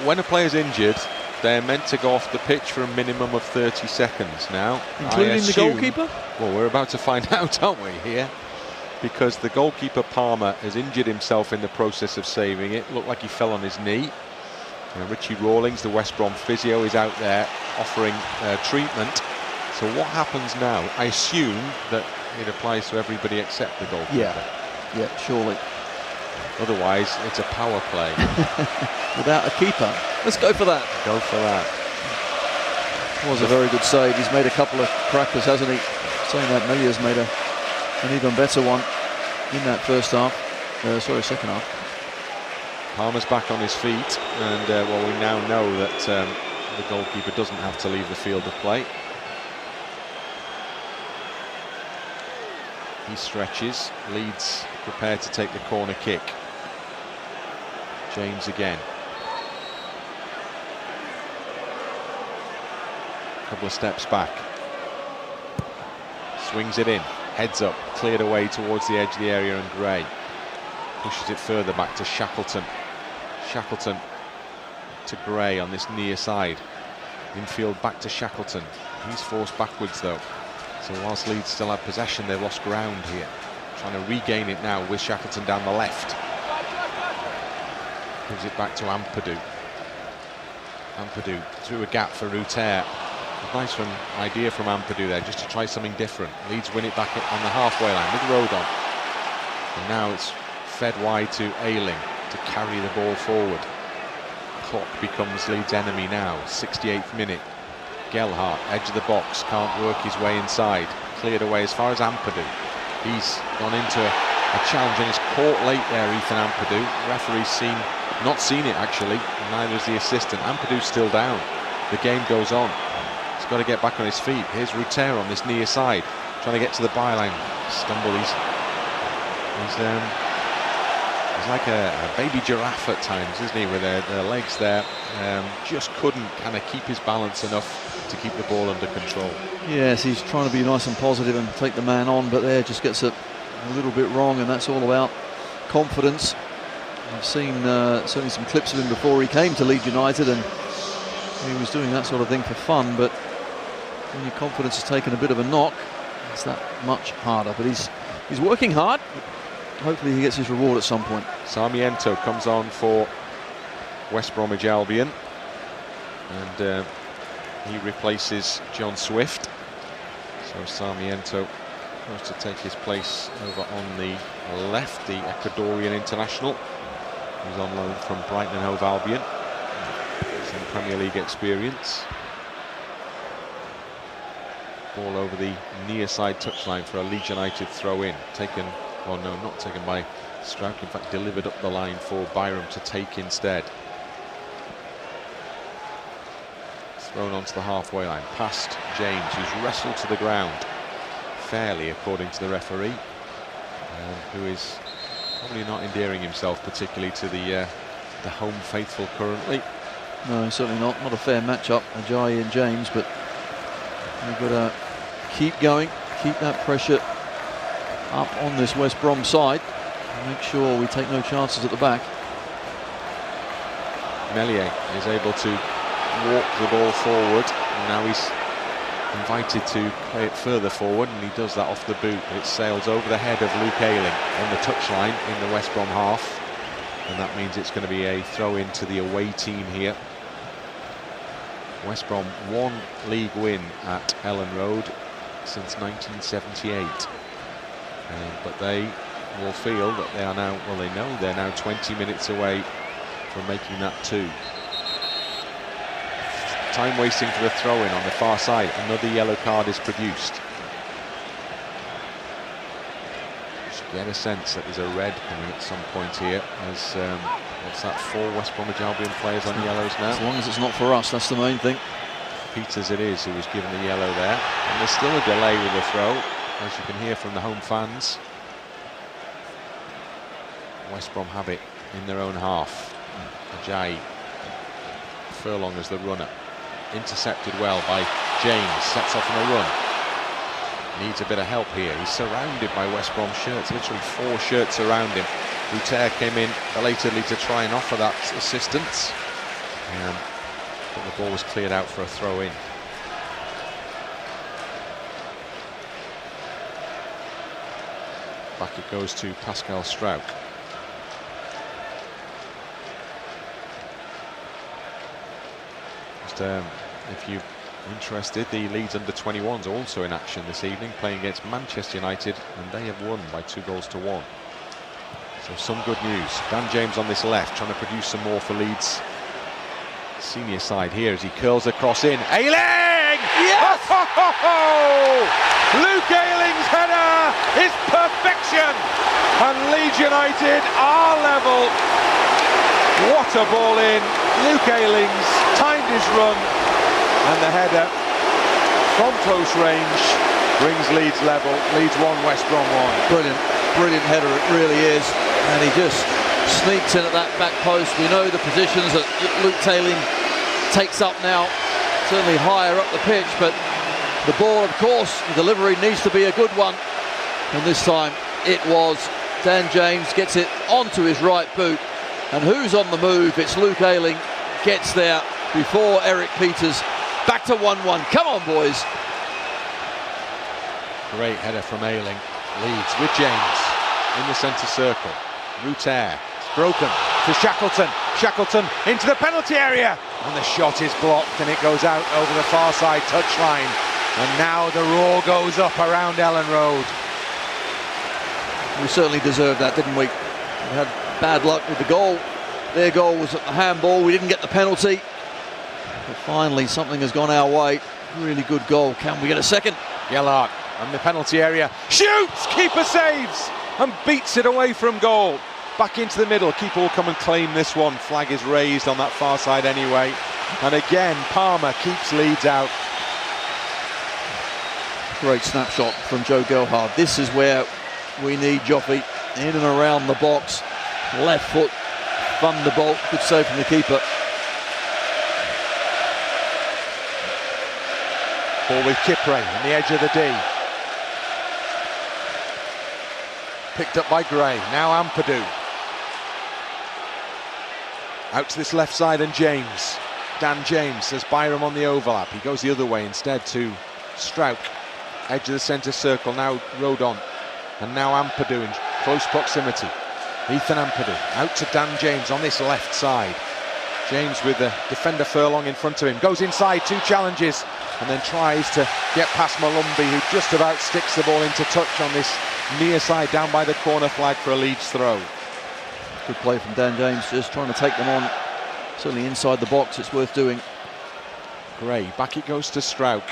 when a player's injured, they're meant to go off the pitch for a minimum of 30 seconds now. Including the goalkeeper? Well, we're about to find out, aren't we, here? Because the goalkeeper, Palmer, has injured himself in the process of saving it. Looked like he fell on his knee. Richie Rawlings, the West Brom physio, is out there offering treatment. So what happens now? I assume that it applies to everybody except the goalkeeper. Yeah, surely. Otherwise, it's a power play. Without a keeper. Let's go for that. Go for that. Was a very good save. He's made a couple of crackers, hasn't he? Saying that, Melia's made an even better one in that second half. Palmer's back on his feet, and well, we now know that the goalkeeper doesn't have to leave the field of play. He stretches. Leeds prepared to take the corner kick. James again. Couple of steps back. Swings it in. Heads up. Cleared away towards the edge of the area, and Gray pushes it further back to Shackleton. Shackleton to Gray on this near side. Infield back to Shackleton. He's forced backwards though. So whilst Leeds still have possession, they've lost ground here. Trying to regain it now with Shackleton down the left. Gives it back to Ampadu. Ampadu through a gap for Ruter. Nice idea from Ampadu there, just to try something different. Leeds win it back on the halfway line with Rodon. And now it's fed wide to Ayling to carry the ball forward. Clock becomes Leeds' enemy now. 68th minute. Gelhardt, edge of the box, can't work his way inside. Cleared away as far as Ampadu. He's gone into a challenge and is caught late there, Ethan Ampadu. Referee's not seen it actually, neither has the assistant. Ampadu's still down. The game goes on. He's got to get back on his feet. Here's Ruter on this near side, trying to get to the byline. Stumble. He's like a baby giraffe at times, isn't he, with their legs there. Just couldn't kind of keep his balance enough to keep the ball under control. Yes, he's trying to be nice and positive and take the man on, but there just gets it a little bit wrong, and that's all about confidence. I've seen certainly some clips of him before he came to Leeds United, and he was doing that sort of thing for fun, but when your confidence has taken a bit of a knock, it's that much harder. But he's working hard. Hopefully he gets his reward at some point. Sarmiento comes on for West Bromwich Albion, and he replaces John Swift. So Sarmiento goes to take his place over on the left, the Ecuadorian international, who's on loan from Brighton and Hove Albion. Some Premier League experience. Ball over the near side touchline for a Leeds United throw in. Taken, oh no, not taken by Strauch, in fact delivered up the line for Byram to take instead. Thrown onto the halfway line, past James, who's wrestled to the ground fairly according to the referee, who is probably not endearing himself particularly to the home faithful currently. No, certainly not. Not a fair matchup, Ajayi and James, but we've got to keep going, keep that pressure up on this West Brom side, and make sure we take no chances at the back. Meslier is able to walk the ball forward, and now he's invited to play it further forward, and he does that off the boot, but it sails over the head of Luke Ayling on the touchline in the West Brom half, and that means it's going to be a throw in to the away team here. West Brom one league win at Ellen Road since 1978, but they will feel that they are now, well, they know they're now 20 minutes away from making that 2. time wasting for the throw-in on the far side. Another yellow card is produced. Just get a sense that there's a red coming at some point here, as what's that, 4 West Bromwich Albion players on yellows now. As long as it's not for us, that's the main thing. Peters it is who was given the yellow there, and there's still a delay with the throw, as you can hear from the home fans. West Brom have it in their own half. Ajayi, Furlong as the runner, intercepted well by James, sets off on a run. Needs a bit of help here. He's surrounded by West Brom shirts, literally 4 shirts around him. Ruter came in belatedly to try and offer that assistance, but the ball was cleared out for a throw-in. Back it goes to Pascal Struijk. Just if you're interested, the Leeds under-21s are also in action this evening, playing against Manchester United, and they have won by 2-1. So some good news. Dan James on this left, trying to produce some more for Leeds senior side here as he curls across in. Ayling! Yes! Luke Ayling's header is perfection, and Leeds United are level. What a ball in. Luke Ayling's timed his run, and the header from close range brings Leeds level. Leeds 1, West Brom 1. Brilliant header, it really is. And he just sneaks in at that back post. We know the positions that Luke Ayling takes up now, certainly higher up the pitch, but the ball, of course, the delivery needs to be a good one. And this time it was. Dan James gets it onto his right boot. And who's on the move? It's Luke Ayling. Gets there before Eric Peters. Back to 1-1. Come on, boys. Great header from Ayling. Leeds with James in the centre circle. Ruter, it's broken to Shackleton. Shackleton into the penalty area, and the shot is blocked, and it goes out over the far side touchline. And now the roar goes up around Ellen Road. We certainly deserved that, didn't we? We had bad luck with the goal. Their goal was at the handball. We didn't get the penalty. But finally, something has gone our way. Really good goal. Can we get a second? Gellert on the penalty area. Shoots! Keeper saves and beats it away from goal. Back into the middle. Keeper will come and claim this one. Flag is raised on that far side anyway. And again, Palmer keeps Leeds out. Great snapshot from Joe Gelhard. This is where we need Joffy in and around the box. Left foot, thunderbolt. Good save from the keeper. Ball with Kipre on the edge of the D. Picked up by Gray. Now Ampadu. Out to this left side and James. Dan James has Byram on the overlap. He goes the other way instead to Struijk. Edge of the centre circle. Now Rodon. And now Ampadu in close proximity. Ethan Ampadu out to Dan James on this left side. James with the defender Furlong in front of him. Goes inside, 2 challenges, and then tries to get past Malumbi, who just about sticks the ball into touch on this near side down by the corner flag for a Leeds throw. Good play from Dan James, just trying to take them on. Certainly inside the box, it's worth doing. Gray, back it goes to Struijk.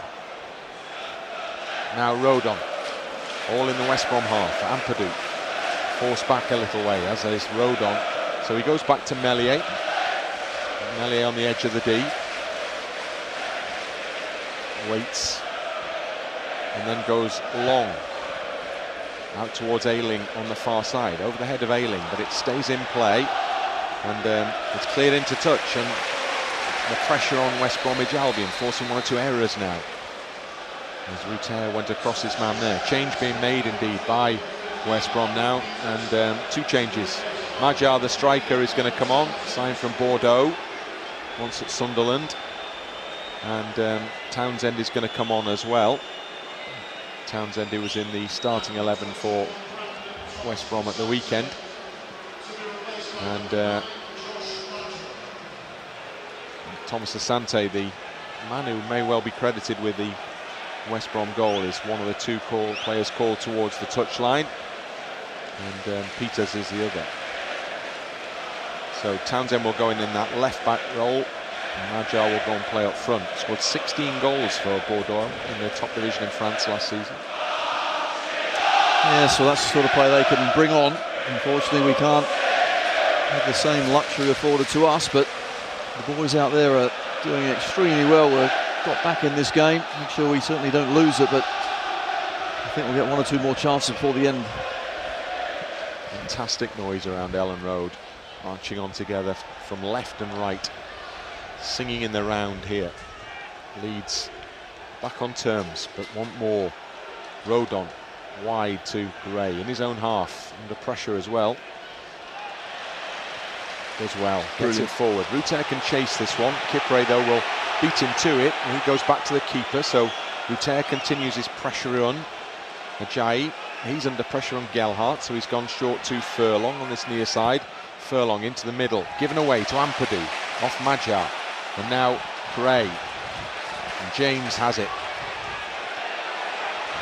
Now Rodon, all in the West Brom half. Ampadu forced back a little way, as is Rodon. So he goes back to Meslier. Meslier on the edge of the D. Waits. And then goes long. Out towards Ayling on the far side. Over the head of Ayling, but it stays in play. And it's cleared into touch. And the pressure on West Bromwich Albion, forcing 1 or 2 errors now. As Ruter went across his man there. Change being made indeed by West Brom now. And 2 changes. Magyar, the striker, is going to come on. Signed from Bordeaux. Once at Sunderland. And Townsend is going to come on as well. Townsend, who was in the starting 11 for West Brom at the weekend. And Thomas Asante, the man who may well be credited with the West Brom goal, is one of the 2 players called towards the touchline. And Peters is the other. So Townsend will go in that left back role. Magyar will go and play up front. Scored 16 goals for Bordeaux in the top division in France last season. Yeah, so that's the sort of play they can bring on. Unfortunately, we can't have the same luxury afforded to us, but the boys out there are doing extremely well. We've got back in this game. Make sure we certainly don't lose it, but I think we'll get one or two more chances before the end. Fantastic noise around Ellen Road, marching on together from left and right, singing in the round here. Leeds back on terms, but want more. Rodon wide to Gray in his own half, under pressure as well. Does well, gets it forward. Ruter can chase this one. Kipre though will beat him to it, and he goes back to the keeper. So Ruter continues his pressure run. Ajayi, he's under pressure on Gelhardt, so he's gone short to Furlong on this near side. Furlong into the middle, given away to Ampadu, off Magyar, and now Gray. And James has it.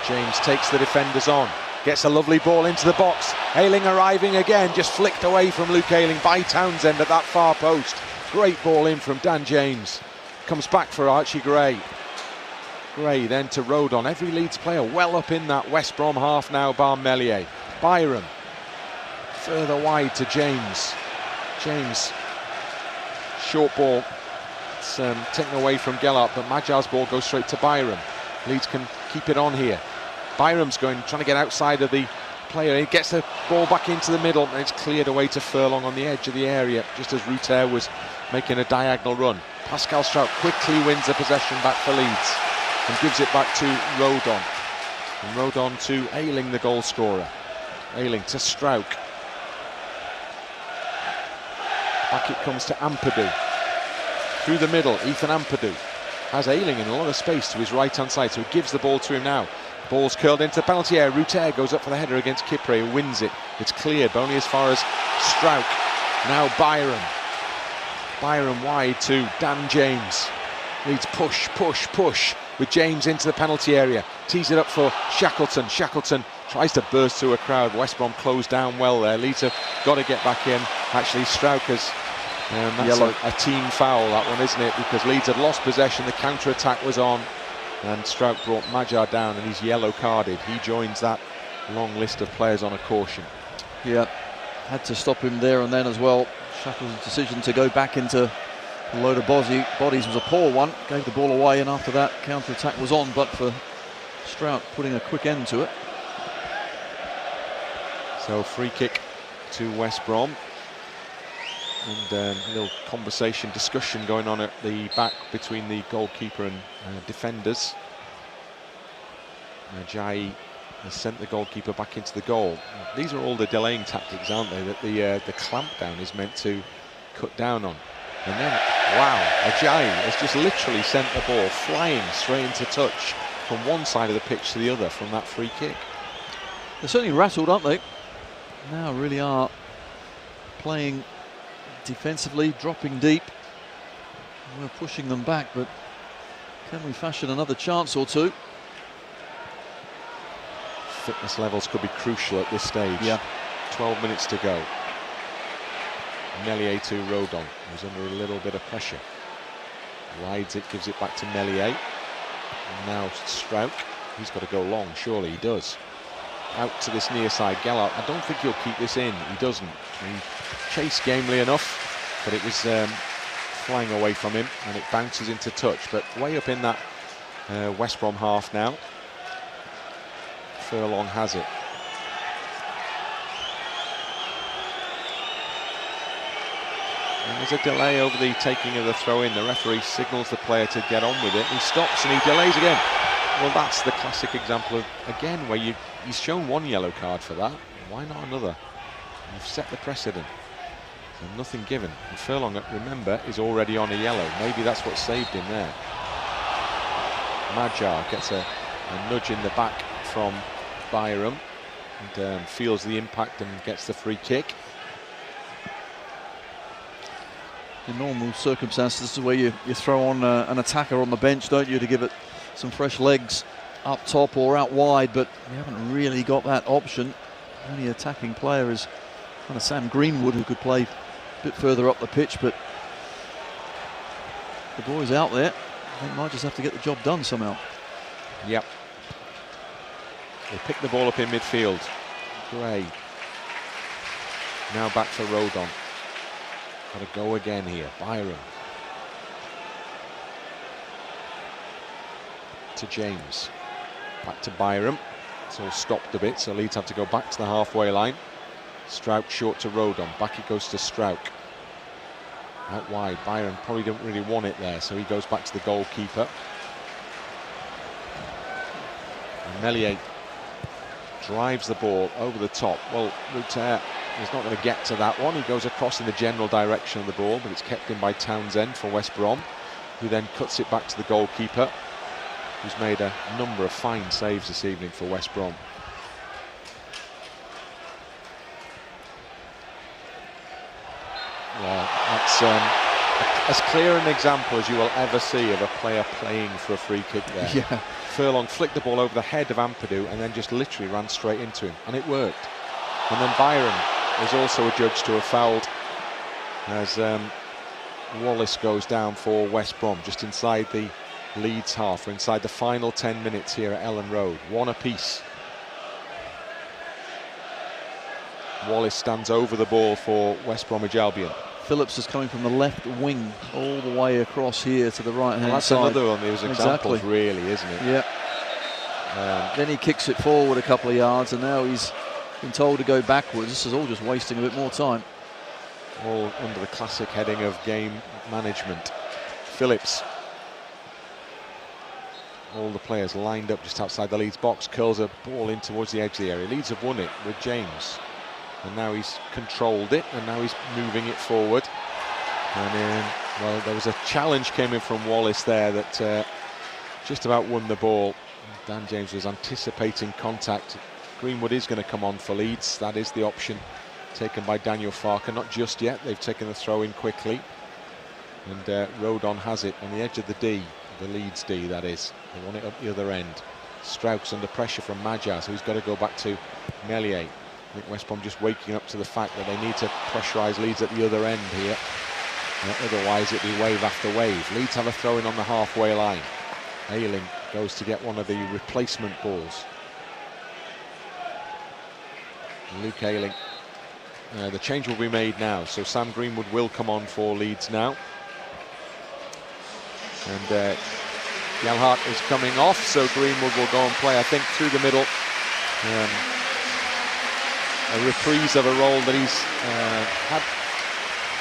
James takes the defenders on, gets a lovely ball into the box. Ayling arriving again, just flicked away from Luke Ayling by Townsend at that far post. Great ball in from Dan James. Comes back for Archie Gray. Gray then to Rodon. Every Leeds player well up in that West Brom half now, bar Meslier. Byram further wide to James. James, short ball. It's taken away from Gelhardt, but Magyar's ball goes straight to Byram. Leeds can keep it on here. Byram's trying to get outside of the player. He gets the ball back into the middle, and it's cleared away to Furlong on the edge of the area, just as Ruter was making a diagonal run. Pascal Strout quickly wins the possession back for Leeds and gives it back to Rodon. And Rodon to Ayling, the goal scorer. Ayling to Strauk. Back it comes to Ampadu. Through the middle, Ethan Ampadu has Ayling in a lot of space to his right-hand side, so he gives the ball to him now. Ball's curled into the penalty area. Ruter goes up for the header against Kipre, who wins it. It's cleared, but only as far as Strauk. Now Byram. Byram wide to Dan James. Leeds push, push, push with James into the penalty area. Tees it up for Shackleton. Shackleton tries to burst through a crowd. West Brom closed down well there. Leeds have got to get back in. Actually, Strauk has... that's a team foul, that one, isn't it? Because Leeds had lost possession, the counter-attack was on, and Strauk brought Magyar down, and he's yellow carded. He joins that long list of players on a caution. Yeah, had to stop him there and then as well. Shackleton's decision to go back into a load of bodies was a poor one. Gave the ball away, and after that, counter-attack was on, but for Strauk putting a quick end to it. So free kick to West Brom. And a little discussion going on at the back between the goalkeeper and defenders. Ajayi has sent the goalkeeper back into the goal. These are all the delaying tactics, aren't they, that the clamp down is meant to cut down on. And then, wow, Ajayi has just literally sent the ball flying straight into touch from one side of the pitch to the other from that free kick. They're certainly rattled, aren't they? Now really are playing defensively, dropping deep. We're pushing them back, but can we fashion another chance or two? Fitness levels could be crucial at this stage. Yeah. 12 minutes to go. Meslier to Rodon, who's under a little bit of pressure. Rides it, gives it back to Meslier. And now Strauk. He's got to go long, surely he does. Out to this near side, Gelhardt. I don't think he'll keep this in. He doesn't. He chased gamely enough, but it was flying away from him, and it bounces into touch. But way up in that West Brom half now. Furlong has it. And there's a delay over the taking of the throw-in. The referee signals the player to get on with it. He stops and he delays again. Well, that's the classic example of, again, where he's shown one yellow card for that. Why not another? You've set the precedent. So nothing given. And Furlong, remember, is already on a yellow. Maybe that's what saved him there. Magyar gets a nudge in the back from Byram and feels the impact and gets the free kick. In normal circumstances, this is where you throw on an attacker on the bench, don't you, to give it some fresh legs up top or out wide, but we haven't really got that option. The only attacking player is kind of Sam Greenwood, who could play a bit further up the pitch, but the boys out there, they might just have to get the job done somehow. Yep. They pick the ball up in midfield. Gray. Now back for Rodon. Got to go again here. Byron. To James. Back to Byron. It's all stopped a bit, so Leeds have to go back to the halfway line. Strouk short to Rodon. Back it goes to Strouk. Out wide. Byron probably didn't really want it there, so he goes back to the goalkeeper. And Meslier drives the ball over the top. Well, Ruter is not going to get to that one. He goes across in the general direction of the ball, but it's kept in by Townsend for West Brom, who then cuts it back to the goalkeeper, who's made a number of fine saves this evening for West Brom. Well, that's as clear an example as you will ever see of a player playing for a free kick there. Yeah. Furlong flicked the ball over the head of Ampadu and then just literally ran straight into him, and it worked. And then Byron is also adjudged to have fouled as Wallace goes down for West Brom, just inside the Leeds half, or inside the final 10 minutes here at Ellen Road. One apiece. Wallace stands over the ball for West Bromwich Albion. Phillips is coming from the left wing all the way across here to the right-hand That's side. another one of those examples, really, isn't it? Yeah. Then he kicks it forward a couple of yards, and now he's been told to go backwards. This is all just wasting a bit more time. All under the classic heading of game management. Phillips. All the players lined up just outside the Leeds box. Curls a ball in towards the edge of the area. Leeds have won it with James. And now he's controlled it, and now he's moving it forward. And well, there was a challenge came in from Wallace there that just about won the ball. Dan James was anticipating contact. Greenwood is going to come on for Leeds. That is the option taken by Daniel Farker. Not just yet. They've taken the throw in quickly. And Rodon has it on the edge of the D, the Leeds D, that is. They want it up the other end. Strouk's under pressure from Magyar, so he's got to go back to Meslier. I think West Brom just waking up to the fact that they need to pressurise Leeds at the other end here. Otherwise it'll be wave after wave. Leeds have a throw in on the halfway line. Ayling goes to get one of the replacement balls. Luke Ayling. The change will be made now, so Sam Greenwood will come on for Leeds now. And Gelhardt is coming off, so Greenwood will go and play, I think, through the middle. A reprise of a role that he's had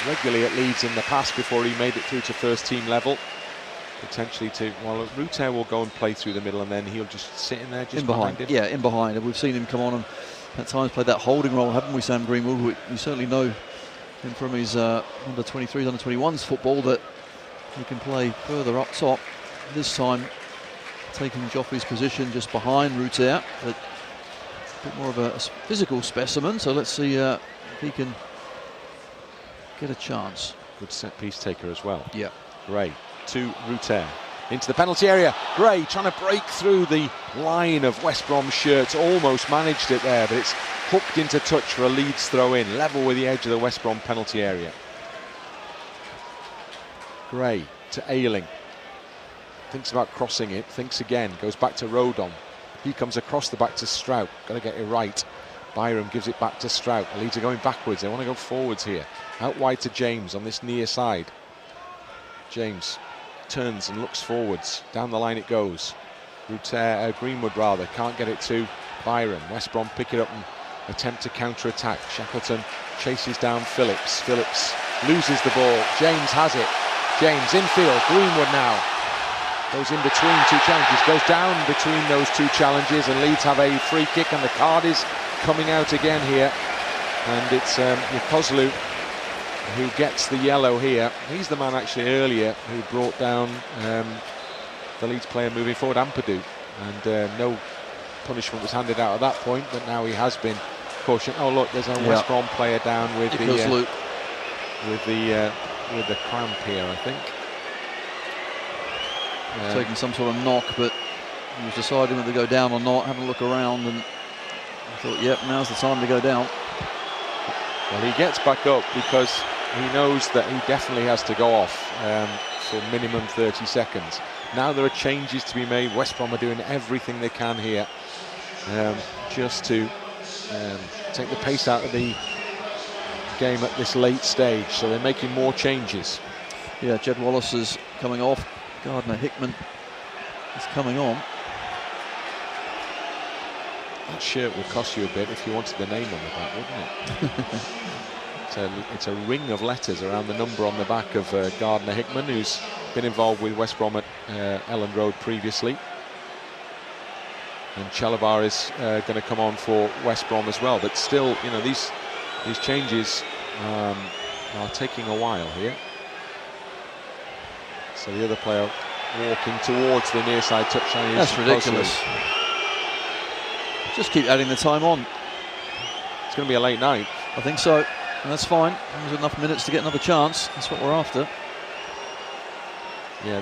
regularly at Leeds in the past before he made it through to first team level. Potentially to, well, Ruter will go and play through the middle, and then he'll just sit in there just behind him. Yeah, in behind. And we've seen him come on and at times play that holding role, haven't we, Sam Greenwood? We certainly know him from his under 23s, under 21s football, that he can play further up top. This time taking Joffrey's position just behind Ruter, but a bit more of a physical specimen, so let's see if he can get a chance. Good set piece taker as well. Yeah. Gray to Ruter into the penalty area. Gray trying to break through the line of West Brom's shirts, almost managed it there, but it's hooked into touch for a Leeds throw in, level with the edge of the West Brom penalty area. Gray to Ayling. Thinks about crossing it, thinks again, goes back to Rodon. He comes across the back to Strouk, got to get it right. Byram gives it back to Strouk. The Leeds are going backwards, they want to go forwards here. Out wide to James on this near side. James turns and looks forwards. Down the line it goes. Greenwood rather, can't get it to Byram. West Brom pick it up and attempt to counter-attack. Shackleton chases down Phillips. Phillips loses the ball. James has it. James infield. Greenwood now goes in between two challenges, goes down between those two challenges, and Leeds have a free kick, and the card is coming out again here, and it's Yokozlu who gets the yellow here. He's the man actually earlier who brought down the Leeds player moving forward, Ampadu, and no punishment was handed out at that point, but now he has been cautioned. Oh look, there's a West Brom player down with the cramp here, I think. Taking some sort of knock, but he was deciding whether to go down or not, having a look around, and I thought, yep, now's the time to go down. Well, he gets back up because he knows that he definitely has to go off. for minimum 30 seconds. Now there are changes to be made. West Brom are doing everything they can here just to take the pace out of the game at this late stage. So they're making more changes. Yeah, Jed Wallace is coming off. Gardner Hickman is coming on. That shirt would cost you a bit if you wanted the name on the back, wouldn't it? It's a ring of letters around the number on the back of Gardner Hickman, who's been involved with West Brom at Elland Road previously. And Chalabar is going to come on for West Brom as well. But still, you know, these changes are taking a while here. So the other player walking towards the near side touchline. That's ridiculous. Just keep adding the time on. It's going to be a late night. I think so. And that's fine. There's enough minutes to get another chance. That's what we're after. Yeah,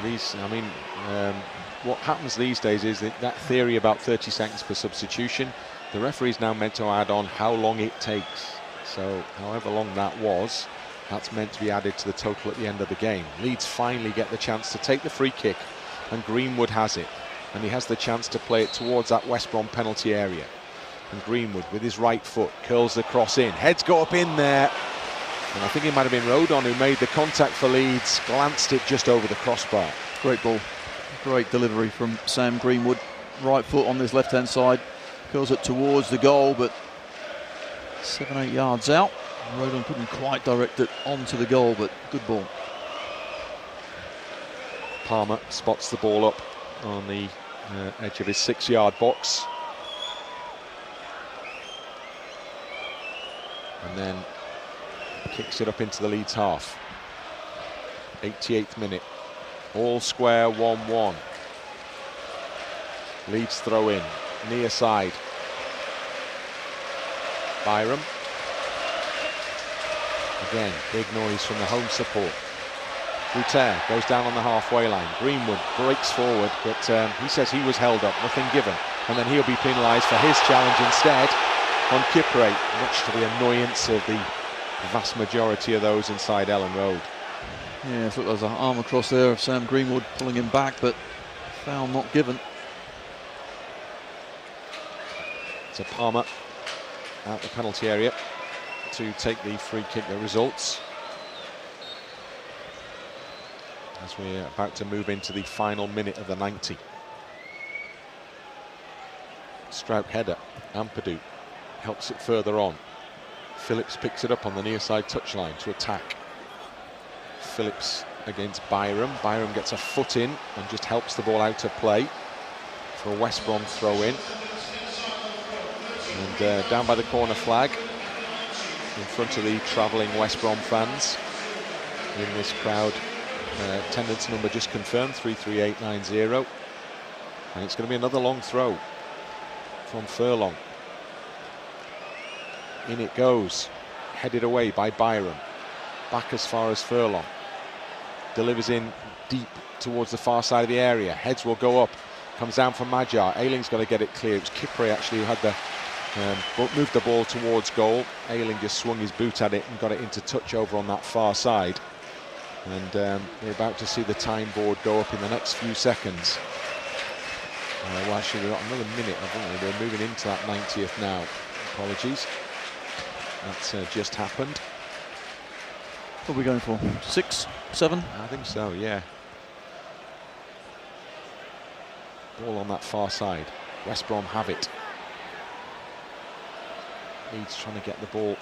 what happens these days is that theory about 30 seconds per substitution, the referee's now meant to add on how long it takes. So however long that was, that's meant to be added to the total at the end of the game. Leeds finally get the chance to take the free kick, and Greenwood has it. And he has the chance to play it towards that West Brom penalty area. And Greenwood, with his right foot, curls the cross in. Heads go up in there. And I think it might have been Rodon who made the contact for Leeds, glanced it just over the crossbar. Great ball. Great delivery from Sam Greenwood. Right foot on this left-hand side. Curls it towards the goal, but 7-8 yards out. Rodon couldn't quite direct it onto the goal, but good ball. Palmer spots the ball up on the edge of his 6-yard box. And then kicks it up into the Leeds half. 88th minute. All square 1-1. Leeds throw in. Near side. Byram. Again, big noise from the home support. Ruter goes down on the halfway line. Greenwood breaks forward, but he says he was held up, nothing given. And then he'll be penalised for his challenge instead on Kipre, much to the annoyance of the vast majority of those inside Elland Road. Yeah, I thought there was an arm across there of Sam Greenwood pulling him back, but foul not given. So Palmer out the penalty area to take the free kick that results. As we're about to move into the final minute of the 90. Strout header, Ampadu helps it further on. Phillips picks it up on the near side touchline to attack. Phillips against Byram. Byram gets a foot in and just helps the ball out of play for a West Brom throw in. And down by the corner flag, in front of the travelling West Brom fans in this crowd. Attendance number just confirmed, 33890. And it's going to be another long throw from Furlong. In it goes, headed away by Byram. Back as far as Furlong. Delivers in deep towards the far side of the area. Heads will go up. Comes down for Magyar. Ayling's got to get it clear. It was Kipre actually who had the moved the ball towards goal. Ayling just swung his boot at it and got it into touch over on that far side. And we're about to see the time board go up in the next few seconds. Well, actually, we've got another minute, haven't we? We're moving into that 90th now. Apologies. That's just happened. What are we going for? 6, 7? I think so, yeah. Ball on that far side. West Brom have it. Leeds trying to get the ball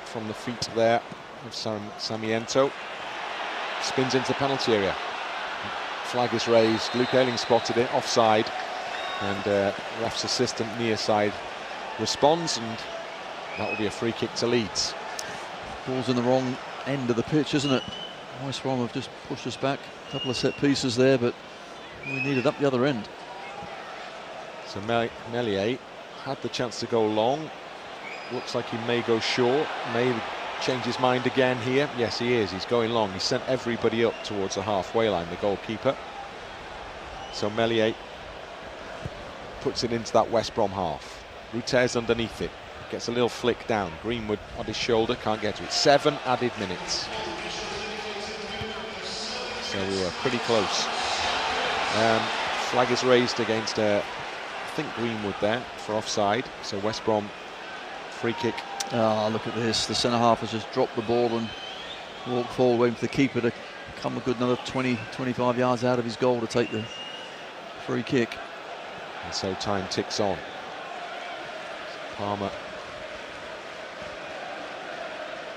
from the feet there of Samiento. Spins into the penalty area. Flag is raised. Luke Ayling spotted it offside, and ref's assistant near side responds, and that will be a free kick to Leeds. Ball's in the wrong end of the pitch, isn't it? West Brom have just pushed us back. A couple of set pieces there, but we need it up the other end. So Meslier had the chance to go long. Looks like he may go short, may change his mind again here. Yes, he is. He's going long. He sent everybody up towards the halfway line, the goalkeeper. So Meslier puts it into that West Brom half. Ruter's underneath it. Gets a little flick down. Greenwood on his shoulder, can't get to it. 7 added minutes. So we were pretty close. Flag is raised against, I think, Greenwood there for offside. So West Brom free kick. Ah, look at this. The centre-half has just dropped the ball and walked forward, waiting for the keeper to come a good another 20, 25 yards out of his goal to take the free kick. And so time ticks on. Palmer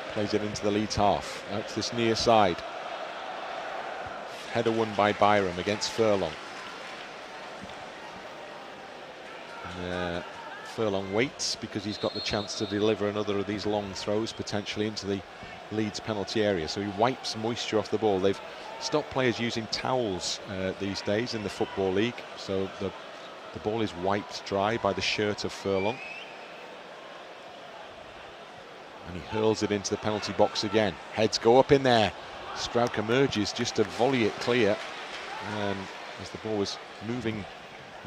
plays it into the Leeds half. Out to this near side. Header won by Byram against Furlong. And, Furlong waits because he's got the chance to deliver another of these long throws potentially into the Leeds penalty area. So he wipes moisture off the ball. They've stopped players using towels these days in the Football League. So the ball is wiped dry by the shirt of Furlong. And he hurls it into the penalty box again. Heads go up in there. Strauch emerges just to volley it clear. And as the ball was moving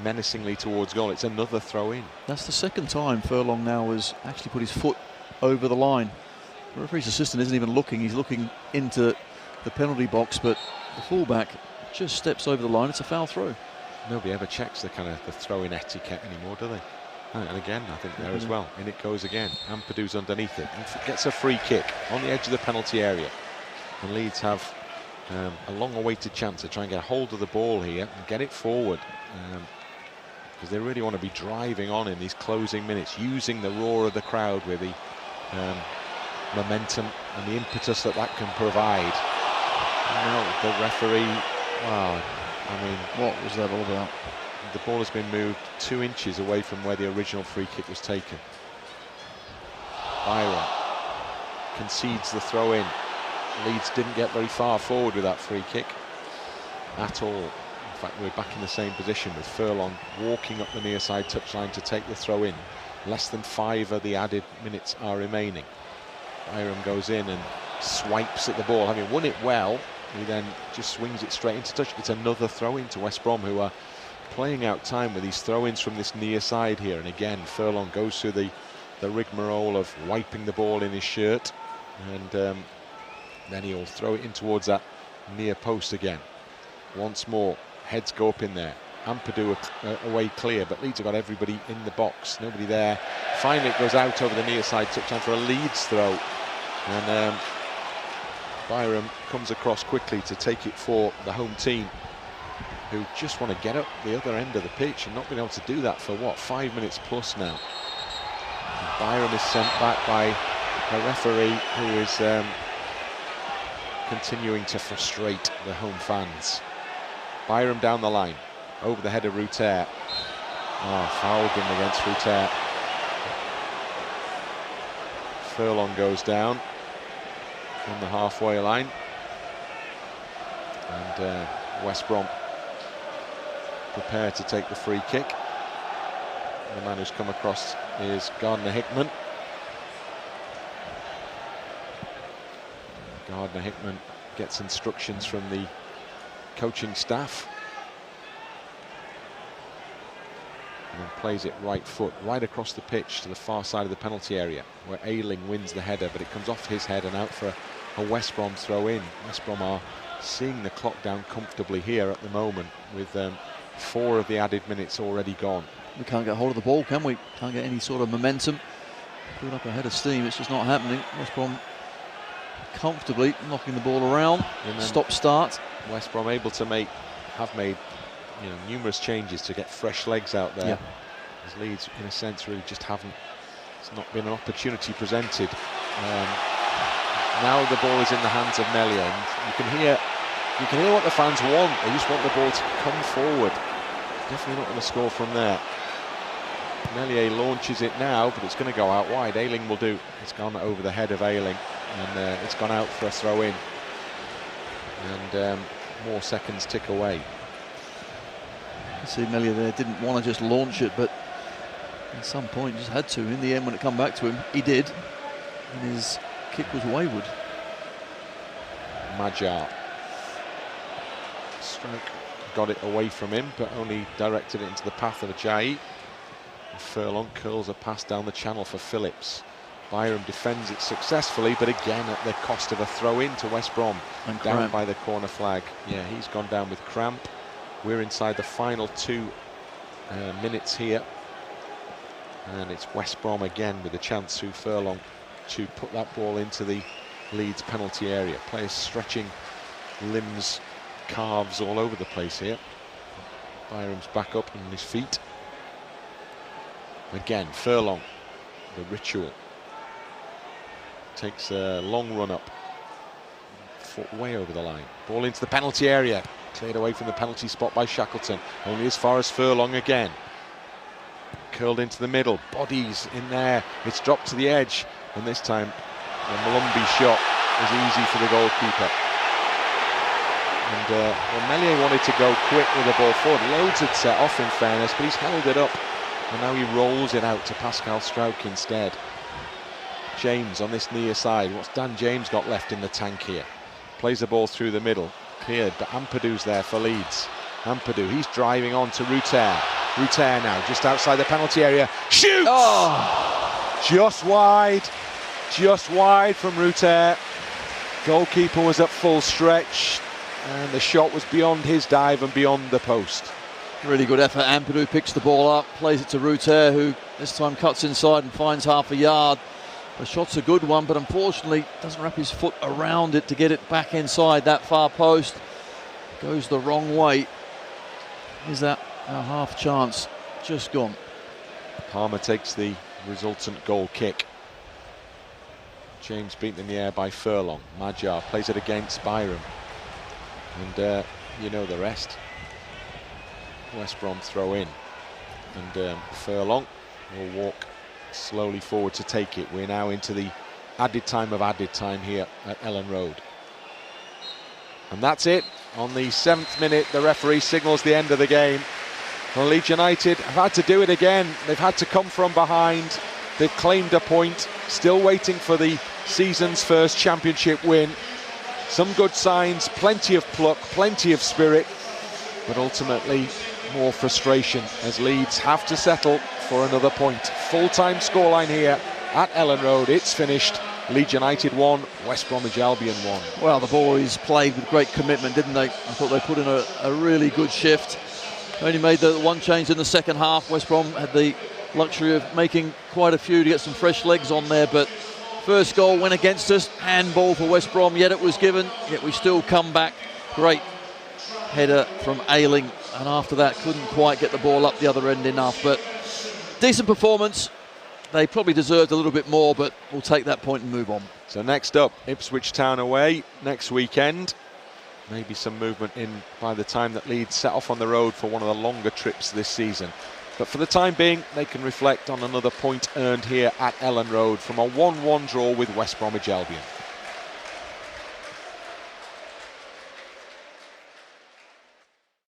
menacingly towards goal, it's another throw in. That's the second time Furlong now has actually put his foot over the line. The referee's assistant isn't even looking. He's looking into the penalty box, but the fullback just steps over the line. It's a foul throw. Nobody ever checks the throw-in etiquette anymore, do they? And again, I think there as well. In it goes again. Ampadu's underneath it and gets a free kick on the edge of the penalty area. And Leeds have a long-awaited chance to try and get a hold of the ball here and get it forward. Because they really want to be driving on in these closing minutes, using the roar of the crowd with the momentum and the impetus that can provide. Now the referee, wow, I mean, what was that all about? The ball has been moved 2 inches away from where the original free kick was taken. Byram concedes the throw in. Leeds didn't get very far forward with that free kick at all. In fact, we're back in the same position with Furlong walking up the near side touchline to take the throw in. Less than 5 of the added minutes are remaining. Byram goes in and swipes at the ball. Having won it well, he then just swings it straight into touch. It's another throw in to West Brom, who are playing out time with these throw-ins from this near side here. And again, Furlong goes through the rigmarole of wiping the ball in his shirt, and then he'll throw it in towards that near post again. Once more, heads go up in there. Ampadu away clear, but Leeds have got everybody in the box. Nobody there. Finally, it goes out over the near side touchline for a Leeds throw. And Byram comes across quickly to take it for the home team, who just want to get up the other end of the pitch and not been able to do that for, what, 5 minutes plus now. And Byram is sent back by a referee who is continuing to frustrate the home fans. Byram down the line, over the head of Ruter. Oh, fouled him against Ruter. Furlong goes down on the halfway line. And West Brom prepare to take the free kick. The man who's come across is Gardner-Hickman. Gardner-Hickman gets instructions from the coaching staff and then plays it right foot right across the pitch to the far side of the penalty area, where Ayling wins the header, but it comes off his head and out for a West Brom throw in. West Brom are seeing the clock down comfortably here at the moment, with 4 of the added minutes already gone. We can't get hold of the ball, can we? Can't get any sort of momentum. Build up a head of steam. It's just not happening. West Brom comfortably knocking the ball around. Stop start. West Brom able to have made numerous changes to get fresh legs out there. Yeah. As Leeds, in a sense, really just haven't. It's not been an opportunity presented. Now the ball is in the hands of Meslier, and you can hear what the fans want. They just want the ball to come forward. Definitely not going to score from there. Meslier launches it now, but it's going to go out wide. Ayling will do. It's gone over the head of Ayling, and it's gone out for a throw in. And more seconds tick away. You see Meslier there didn't want to just launch it, but at some point just had to. In the end, when it come back to him, he did, and his kick was wayward. Magyar. Strauch got it away from him, but only directed it into the path of Ajayi. Furlong curls a pass down the channel for Phillips. Byram defends it successfully, but again at the cost of a throw-in to West Brom. And down cramp. by the corner flag. Yeah, he's gone down with cramp. We're inside the final 2 minutes here. And it's West Brom again with a chance through Furlong to put that ball into the Leeds penalty area. Players stretching limbs, calves all over the place here. Byram's back up on his feet. Again, Furlong, the ritual. Takes a long run up. Foot way over the line. Ball into the penalty area. Cleared away from the penalty spot by Shackleton. Only as far as Furlong again. Curled into the middle. Bodies in there. It's dropped to the edge. And this time, the Malumbi shot is easy for the goalkeeper. And well, Meslier wanted to go quick with the ball forward. Loads had set off in fairness, but he's held it up. And now he rolls it out to Pascal Struijk instead. James on this near side. What's Dan James got left in the tank here? Plays the ball through the middle. Cleared, but Ampadu's there for Leeds. Ampadu, he's driving on to Ruter. Ruter now, just outside the penalty area. Shoots! Oh. Just wide from Ruter. Goalkeeper was at full stretch, and the shot was beyond his dive and beyond the post. Really good effort. Ampadu picks the ball up, plays it to Ruter, who this time cuts inside and finds half a yard. The shot's a good one, but unfortunately doesn't wrap his foot around it to get it back inside that far post. Goes the wrong way. Is that a half chance? Just gone. Palmer takes the resultant goal kick. James beaten in the air by Furlong. Magyar plays it against Byram. And you know the rest. West Brom throw in. And Furlong will walk slowly forward to take it. We're now into the added time here at Ellen Road. And that's it. On the 7th minute, the referee signals the end of the game. Well, Leeds United have had to do it again. They've had to come from behind. They've claimed a point, still waiting for the season's first championship win. Some good signs, plenty of pluck, plenty of spirit, but ultimately more frustration as Leeds have to settle for another point. Full-time scoreline here at Ellen Road. It's finished. Leeds United 1, West Bromwich Albion 1. Well, the boys played with great commitment, didn't they? I thought they put in a really good shift. Only made the one change in the second half. West Brom had the luxury of making quite a few to get some fresh legs on there, but first goal went against us. Handball for West Brom, yet it was given, yet we still come back. Great header from Ayling, and after that couldn't quite get the ball up the other end enough, but decent performance. They probably deserved a little bit more, but we'll take that point and move on. So next up, Ipswich Town away next weekend. Maybe some movement in by the time that Leeds set off on the road for one of the longer trips this season. But for the time being, they can reflect on another point earned here at Ellen Road from a 1-1 draw with West Bromwich Albion.